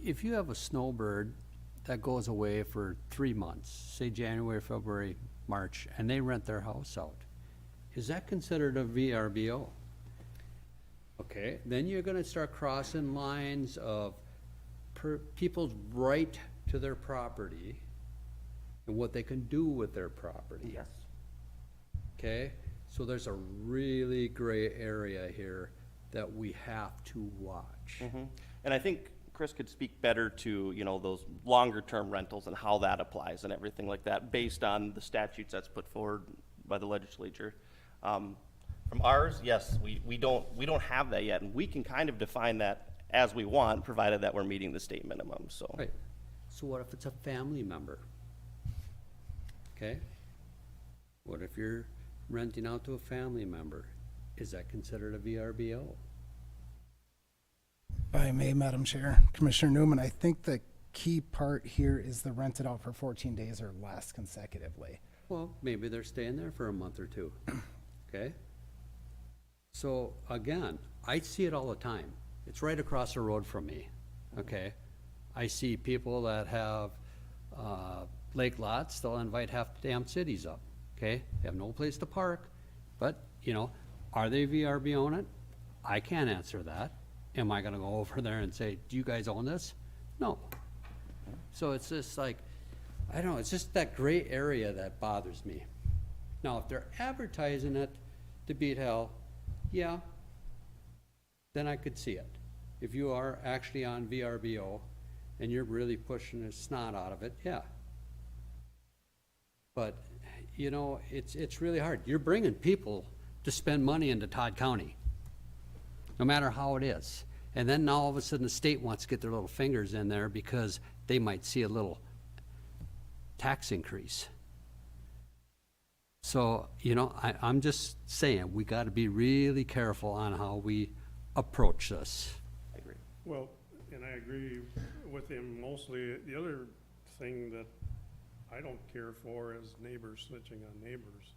if you have a snowbird that goes away for 3 months, say January, February, March, and they rent their house out, is that considered a VRBO? Okay, then you're gonna start crossing lines of people's right to their property and what they can do with their property. Yes. Okay, so there's a really gray area here that we have to watch. Mm-hmm. And I think Chris could speak better to, you know, those longer term rentals and how that applies and everything like that based on the statutes that's put forward by the legislature. From ours, yes, we don't have that yet, and we can kind of define that as we want, provided that we're meeting the state minimum, so. Right. So what if it's a family member? Okay? What if you're renting out to a family member? Is that considered a VRBO? If I may, Madam Chair, Commissioner Newman, I think the key part here is the rented out for 14 days or less consecutively. Well, maybe they're staying there for a month or two, okay? So, again, I see it all the time. It's right across the road from me, okay? I see people that have, lake lots, they'll invite half the damn cities up, okay? They have no place to park, but, you know, are they VRB own it? I can't answer that. Am I gonna go over there and say, do you guys own this? No. So it's just like, I don't know, it's just that gray area that bothers me. Now, if they're advertising it to beat hell, yeah, then I could see it. If you are actually on VRBO and you're really pushing the snot out of it, yeah. But, you know, it's really hard. You're bringing people to spend money into Todd County, no matter how it is. And then now all of a sudden the state wants to get their little fingers in there because they might see a little tax increase. So, you know, I'm just saying, we gotta be really careful on how we approach this. I agree. Well, and I agree with him mostly. The other thing that I don't care for is neighbors snitching on neighbors.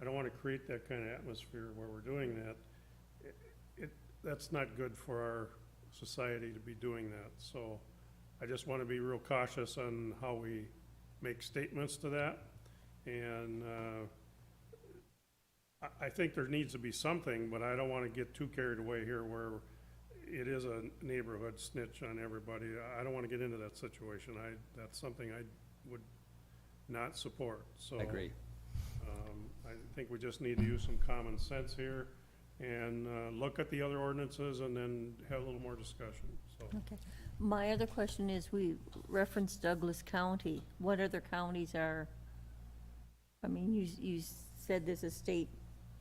I don't want to create that kind of atmosphere where we're doing that. That's not good for our society to be doing that. So I just want to be real cautious on how we make statements to that. And I think there needs to be something, but I don't want to get too carried away here where it is a neighborhood snitch on everybody. I don't want to get into that situation. That's something I would not support. So I agree. I think we just need to use some common sense here and look at the other ordinances and then have a little more discussion, so. Okay. My other question is, we referenced Douglas County. What other counties are, I mean, you said there's a state,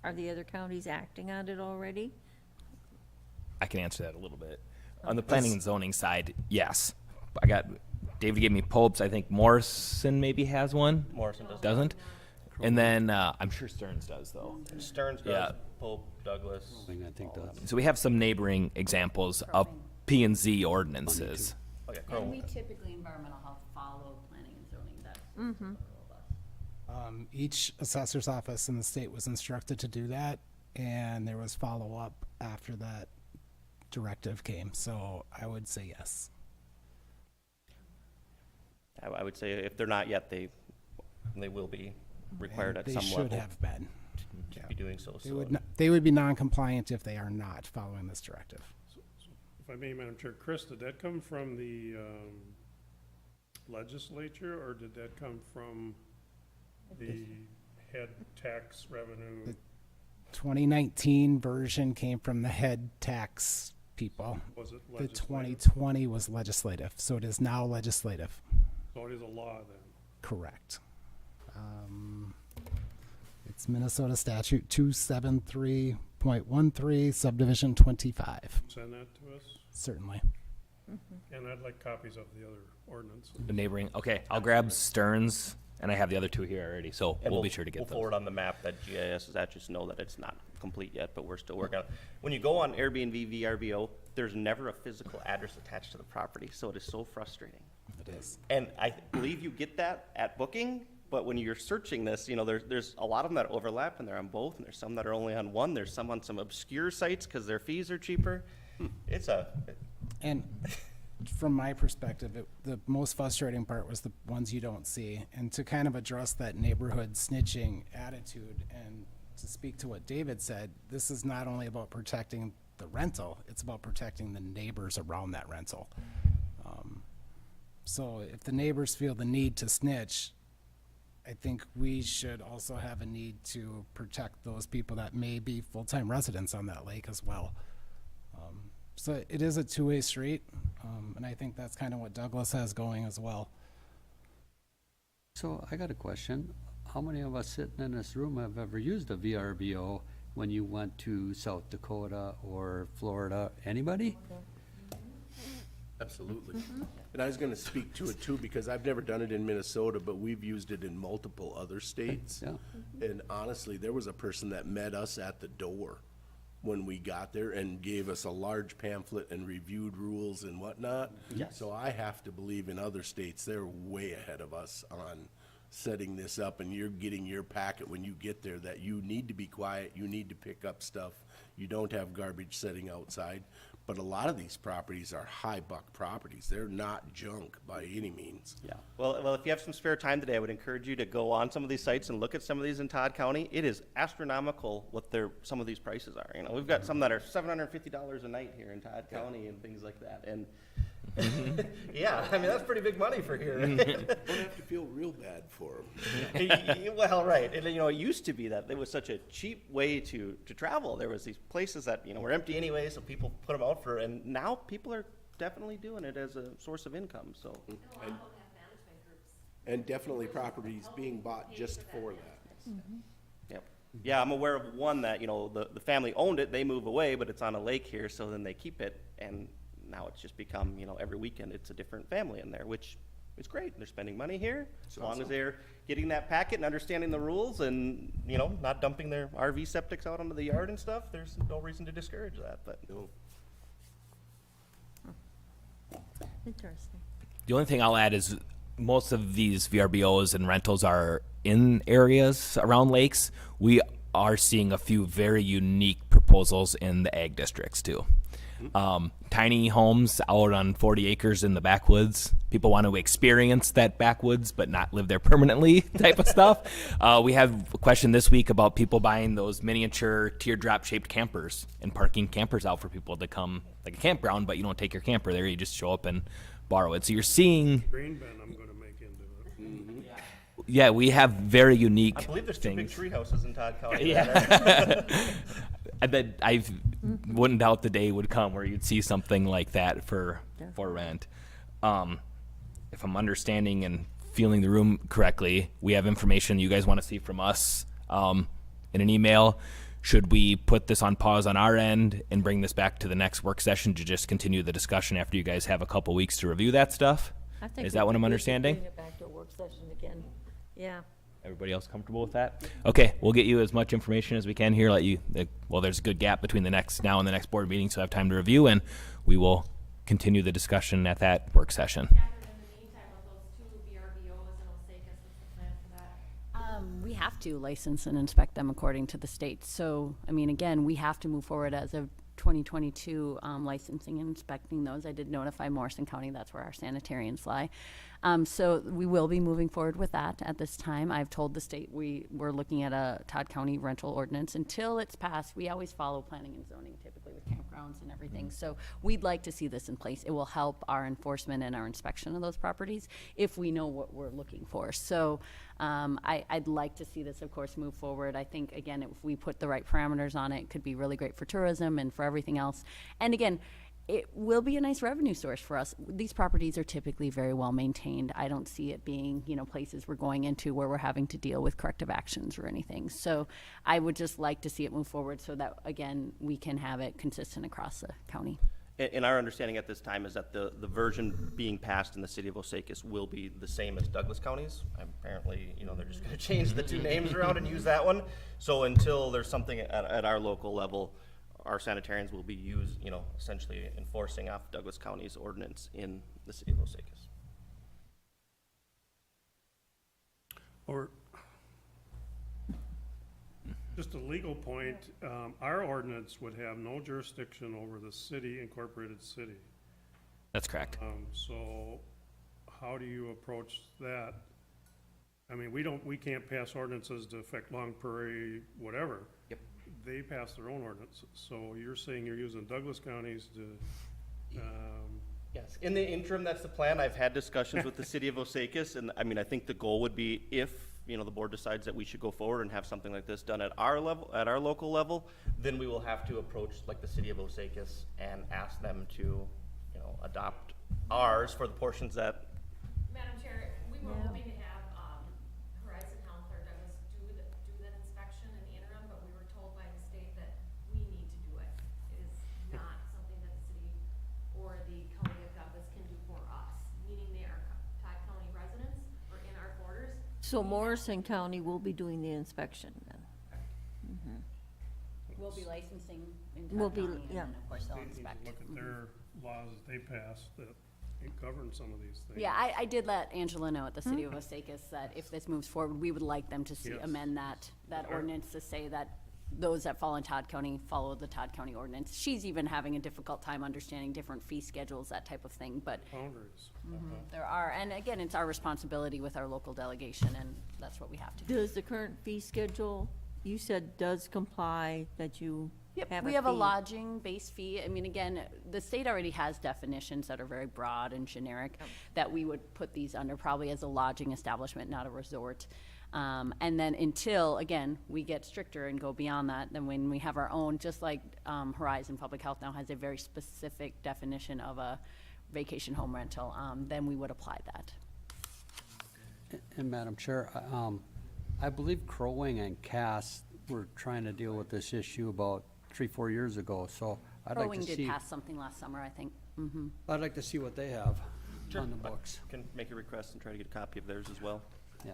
are the other counties acting on it already? I can answer that a little bit. On the planning and zoning side, yes. I got, David gave me Pope's. I think Morrison maybe has one. Morrison does. Doesn't? And then I'm sure Stearns does, though. Stearns does, Yeah. Pope, Douglas. I think that's. So we have some neighboring examples of P and Z ordinances. Okay, And we typically, environmental health, follow planning and zoning, that's Mm-hmm. Each assessor's office in the state was instructed to do that, and there was follow-up after that directive came, so I would say yes. I would say if they're not yet, they will be required at They some level. should have been. To be doing so. They would be non-compliant if they are not following this directive. If I may, Madam Chair, Chris, did that come from the legislature, or did that come from the head tax revenue? The 2019 version came from the head tax people. Was it The legislative? 2020 was legislative, so it is now legislative. So it is a law then? Correct. It's Minnesota statute 273.13, subdivision 25. Send that to us? Certainly. And I'd like copies of the other ordinance. The neighboring, okay, I'll grab Stearns, and I have the other two here already, so And we'll be sure to get We'll those. forward on the map that GIS is at, just know that it's not complete yet, but we're still working on it. When you go on Airbnb, VRBO, there's never a physical address attached to the property, so it is so frustrating. It is. And I believe you get that at booking, but when you're searching this, you know, there's a lot of them that overlap, and they're on both, and there's some that are only on one. There's some on some obscure sites because their fees are cheaper. And from my perspective, the most frustrating part was the ones you don't see. And to kind of address that neighborhood snitching attitude and to speak to what David said, this is not only about protecting the rental, it's about protecting the neighbors around that rental. So if the neighbors feel the need to snitch, I think we should also have a need to protect those people that may be full-time residents on that lake as well. So it is a two-way street, and I think that's kind of what Douglas has going as well. So I got a question. How many of us sitting in this room have ever used a VRBO when you went to South Dakota or Florida? Anybody? Absolutely. And I was gonna speak to it too, because I've never done it in Minnesota, but we've used it in multiple other states. Yeah. And honestly, there was a person that met us at the door when we got there and gave us a large pamphlet and reviewed rules and whatnot. Yes. So I have to believe in other states, they're way ahead of us on setting this up, and you're getting your packet when you get there that you need to be quiet, you need to pick up stuff, you don't have garbage sitting outside. But a lot of these properties are high buck properties. They're not junk by any means. Yeah. Well, if you have some spare time today, I would encourage you to go on some of these sites and look at some of these in Todd County. It is astronomical what some of these prices are. You know, we've got some that are $750 a night here in Todd County and things like that. And yeah, I mean, that's pretty big money for here. Don't have to feel real bad for them. Well, right. And, you know, it used to be that it was such a cheap way to travel. There was these places that, you know, were empty anyway, so people put them out and now people are definitely doing it as a source of income, so. And definitely properties being bought just for that. Yep. Yeah, I'm aware of one that, you know, the family owned it, they move away, but it's on a lake here, so then they keep it, and now it's just become, you know, every weekend it's a different family in there, which is great. They're spending money here, as long as they're getting that packet and understanding the rules and, you know, not dumping their RV septics out onto the yard and stuff, there's no reason to discourage that, but. No. Interesting. The only thing I'll add is most of these VRBOs and rentals are in areas around lakes. We are seeing a few very unique proposals in the ag districts too. Tiny homes out on 40 acres in the backwoods. People want to experience that backwoods but not live there permanently type of stuff. We have a question this week about people buying those miniature teardrop shaped campers and parking campers out for people to come, like a campground, but you don't take your camper there. You just show up and borrow it. So you're seeing... Green bin I'm going to make into it. Yeah, we have very unique I believe there's two big things. tree houses in Todd County. Yeah. I wouldn't doubt the day would come where you'd see something like that for rent. If I'm understanding and feeling the room correctly, we have information you guys want to see from us in an email. Should we put this on pause on our end and bring this back to the next work session to just continue the discussion after you guys have a couple weeks to review that stuff? Is that what I'm understanding? Bring it back to a work session again. Yeah. Everybody else comfortable with that? Okay, we'll get you as much information as we can here. Well, there's a good gap between now and the next board meeting, so I have time to review, and we will continue the discussion at that work session. We have to license and inspect them according to the state. So, I mean, again, we have to move forward as of 2022 licensing and inspecting those. I did notify Morrison County, that's where our sanitarians lie. So we will be moving forward with that at this time. I've told the state we're looking at a Todd County rental ordinance. Until it's passed, we always follow planning and zoning typically with campgrounds and everything. So we'd like to see this in place. It will help our enforcement and our inspection of those properties if we know what we're looking for. So I'd like to see this, of course, move forward. I think, again, if we put the right parameters on it, it could be really great for tourism and for everything else. And again, it will be a nice revenue source for us. These properties are typically very well maintained. I don't see it being, places we're going into where we're having to deal with corrective actions or anything. So I would just like to see it move forward so that, again, we can have it consistent across the county. And our understanding at this time is that the version being passed in the city of Osakis will be the same as Douglas County's. Apparently, they're just gonna change the two names around and use that one. So until there's something at our local level, our sanitarians will be essentially enforcing off Douglas County's ordinance in the city of Osakis. Or just a legal point, our ordinance would have no jurisdiction over the city, incorporated city. That's correct. So how do you approach that? I mean, we can't pass ordinances to affect Long Prairie, whatever. Yep. They pass their own ordinances. So you're saying you're using Douglas counties to, Yes, in the interim, that's the plan. I've had discussions with the city of Osakis, and I think the goal would be if, the board decides that we should go forward and have something like this done at our level, at our local level, then we will have to approach like the city of Osakis and ask them to, adopt ours for the portions that. Madam Chair, we were hoping to have Horizon Health or Douglas do that inspection in the interim, but we were told by the state that we need to do it. It is not something that the city or the county of Douglas can So Morrison County will be doing the inspection then? We'll be licensing in We'll Todd be- County, and yeah. then of course they'll State needs to inspect. look at their laws that they passed that govern some of these things. Yeah, I did let Angela know at the city of Osakis that if this moves forward, we would like them to see, Yes. amend that ordinance to say that those that fall in Todd County follow the Todd County ordinance. She's even having a difficult time understanding different fee schedules, that type of thing, but Boundaries. there are, and again, it's our responsibility with our local delegation, and that's what we have to do. Does the current fee schedule, you said does comply, that you have a We have a fee? lodging base fee. I mean, again, the state already has definitions that are very broad and generic that we would put these under probably as a lodging establishment, not a resort. And then until, again, we get stricter and go beyond that, then when we have our own, just like Horizon Public Health now has a very specific definition of a vacation home rental, then we would apply that. And Madam Chair, I believe Crow Wing and Cass were trying to deal with this issue about 3-4 years ago, so I'd like Crowing to did see, pass something last summer, I think. Mhm. I'd like to see what they have on the books. Can make a request and try to get a copy of theirs as well. Yeah.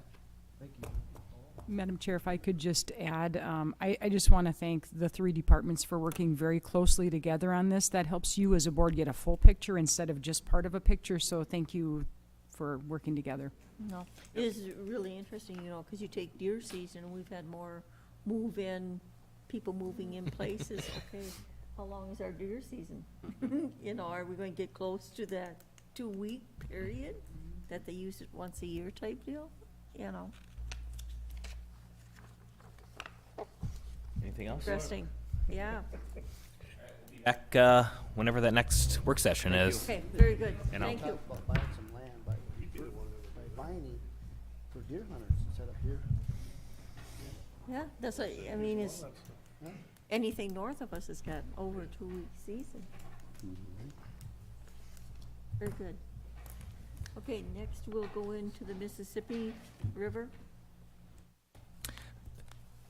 Madam Chair, if I could just add, I just want to thank the three departments for working very closely together on this. That helps you as a board get a full picture instead of just part of a picture, so thank you for working together. No, it is really interesting, you know, because you take deer season, we've had more move-in, people moving in places. Okay, how long is our deer season? You know, are we going to get close to that 2-week period that they use it once a year type deal? You know, Anything else? interesting, yeah. Back whenever that next work session is. Okay, very good, You know. thank you. About buying some land by Viney for deer hunters set up here. Yeah, that's what, I mean, it's, anything north of us has got over a 2-week season. Very good. Okay, next we'll go into the Mississippi River.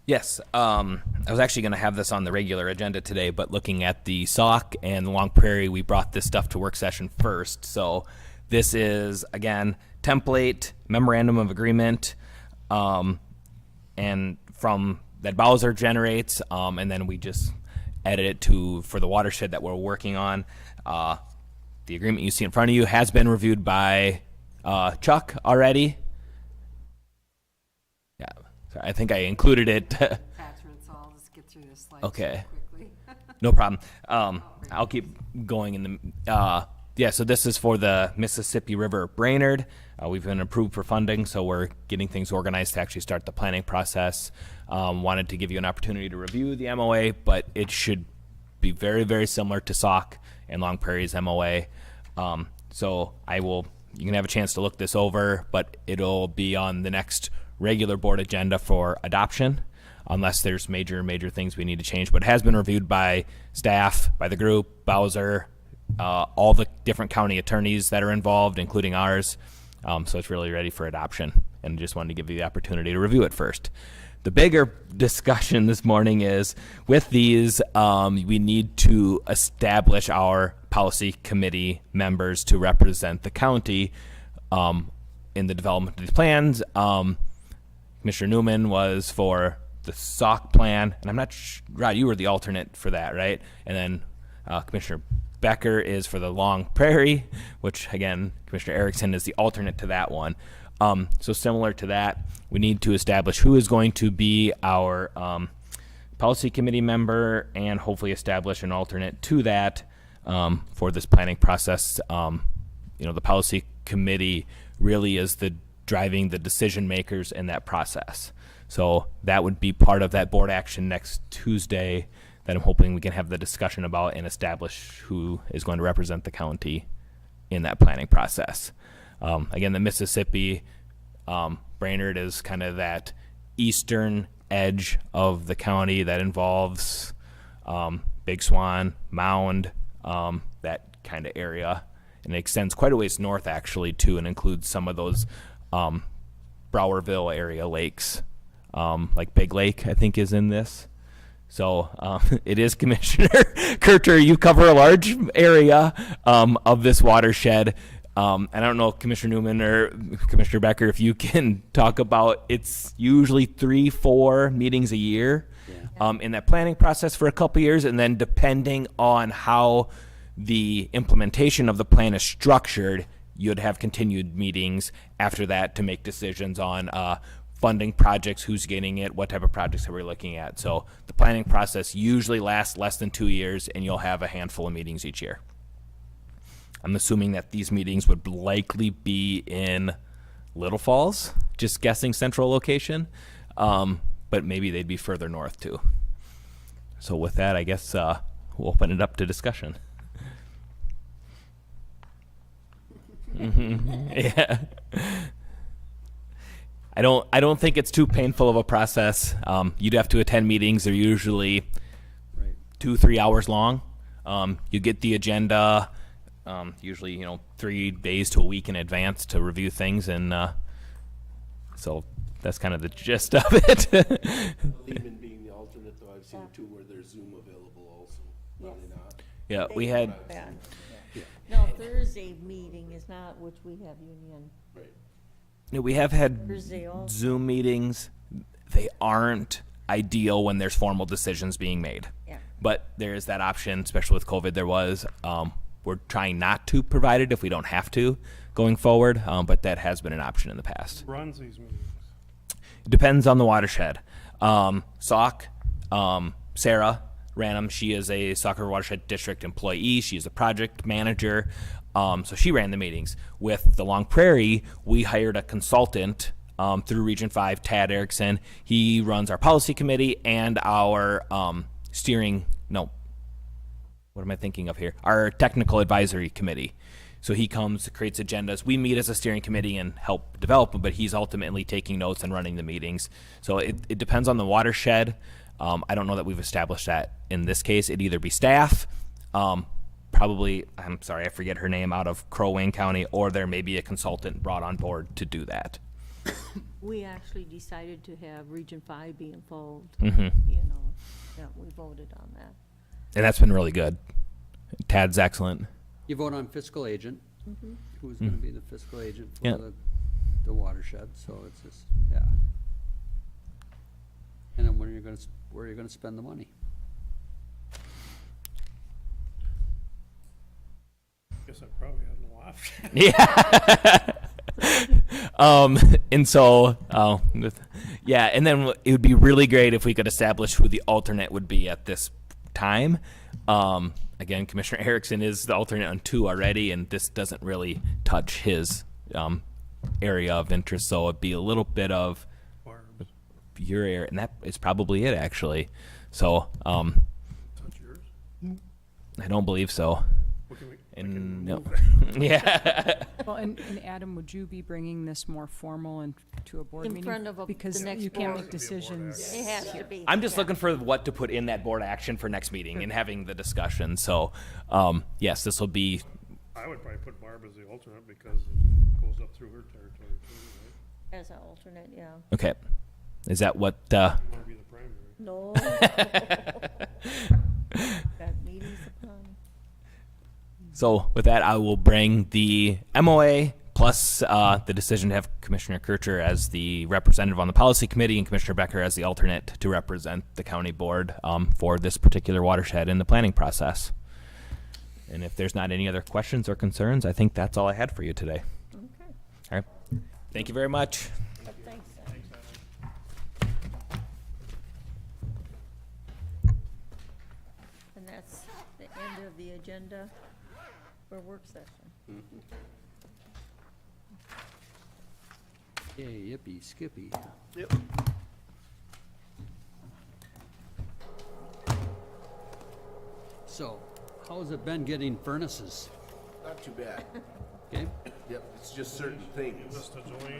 Yes, I was actually going to have this on the regular agenda today, but looking at the Sauk and the Long Prairie, we brought this stuff to work session first. So this is, again, template, memorandum of agreement, and from that Bowser generates, and then we just edit it for the watershed that we're working on. The agreement you see in front of you has been reviewed by Chuck already. Yeah, so I think I included it. Attachments, so I'll just get through this slide Okay. quickly. No problem. I'll keep going in the. Yeah, so this is for the Mississippi River Brainerd. We've been approved for funding, so we're getting things organized to actually start the planning process. Wanted to give you an opportunity to review the MOA, but it should be very, very similar to Sauk and Long Prairie's MOA. So you can have a chance to look this over, but it'll be on the next regular board agenda for adoption, unless there's major things we need to change. But it has been reviewed by staff, by the group, Bowser, all the different county attorneys that are involved, including ours. So it's really ready for adoption, and just wanted to give you the opportunity to review it first. The bigger discussion this morning is, with these, we need to establish our policy committee members to represent the county in the development of these plans. Commissioner Newman was for the Sauk plan, and I'm not Rod, you were the alternate for that, right? And then Commissioner Becker is for the Long Prairie, which again, Commissioner Erickson is the alternate to that one. So similar to that, we need to establish who is going to be our policy committee member, and hopefully establish an alternate to that for this planning process. The policy committee really is driving the decision makers in that process. So that would be part of that board action next Tuesday that I'm hoping we can have the discussion about and establish who is going to represent the county in that planning process. Again, the Mississippi Brainerd is kind of that eastern edge of the county that involves Big Swan, Mound, that kind of area. And it extends quite a ways north, actually, too, and includes some of those Browerville area lakes. Like Big Lake, I think, is in this. So it is Commissioner Kurter. You cover a large area of this watershed. And I don't know, Commissioner Newman or Commissioner Becker, if you can talk about, it's usually 3-4 meetings a year in that planning process for a couple years, and then depending on how the implementation of the plan is structured, you'd have continued meetings after that to make decisions on funding projects, who's getting it, what type of projects are we looking at. So the planning process usually lasts less than 2 years, and you'll have a handful of meetings each year. I'm assuming that these meetings would likely be in Little Falls, just guessing central location, but maybe they'd be further north too. So with that, I guess we'll open it up to discussion. Yeah. I don't think it's too painful of a process. You'd have to attend meetings. They're usually 2-3 hours long. You get the agenda, usually 3 days to a week in advance to review things, and so that's kind of the gist of it. Lehman being the alternate, though, I've seen it too where there's Zoom available also. Are they not? Yeah, we had. No, Thursday meeting is not which we have union. Right. We have had Thursday also. Zoom meetings. They aren't ideal when there's formal decisions being made. Yeah. But there is that option, especially with COVID. There was. We're trying not to provide it if we don't have to going forward, but that has been an option in the past. Who runs these meetings? It depends on the watershed. SAWC, Sarah ran them. She is a Sauk River Watershed District employee. She's a project manager. So she ran the meetings. With the Long Prairie, we hired a consultant through Region 5, Tad Erickson. He runs our policy committee and our what am I thinking of here? Our technical advisory committee. So he comes, creates agendas. We meet as a steering committee and help develop them, but he's ultimately taking notes and running the meetings. So it depends on the watershed. I don't know that we've established that in this case. It'd either be staff, probably, I'm sorry, I forget her name, out of Crow Wing County, or there may be a consultant brought on board to do that. We actually decided to have Region 5 be involved. Mhm. Yeah, we voted on that. And that's been really good. Tad's excellent. You vote on fiscal agent, who's going to be the fiscal agent for Yeah. the watershed, so it's just, yeah. And then where are you going to spend the money? Guess I probably had no option. Yeah. And so, yeah, and then it would be really great if we could establish who the alternate would be at this time. Again, Commissioner Erickson is the alternate on 2 already, and this doesn't really touch his area of interest, so it'd be a little bit of your area, and that is probably it, actually. So, Touch yours? I don't believe so. What can we- And we no. can Yeah. Well, and Adam, would you be bringing this more formal and to a board In meeting? front of Because the next you can't board. make decisions. It has to be. I'm just yeah. looking for what to put in that board action for next meeting and having the discussion. So, yes, this will be. I would probably put Barb as the alternate because it goes up through her territory too, right? As an alternate, yeah. Okay. Is that what? You want to be the primary. No. Got meetings upon. So with that, I will bring the MOA plus the decision to have Commissioner Kircher as the representative on the policy committee and Commissioner Becker as the alternate to represent the county board for this particular watershed in the planning process. And if there's not any other questions or concerns, I think that's all I had for you today. Okay. All right. Thank you very much. Thanks. And that's the end of the agenda for work session. Yay, yippee, skippy. Yep. So, how's it been getting furnaces? Not too bad. Okay? Yep, it's just certain things. Mr. Joanne.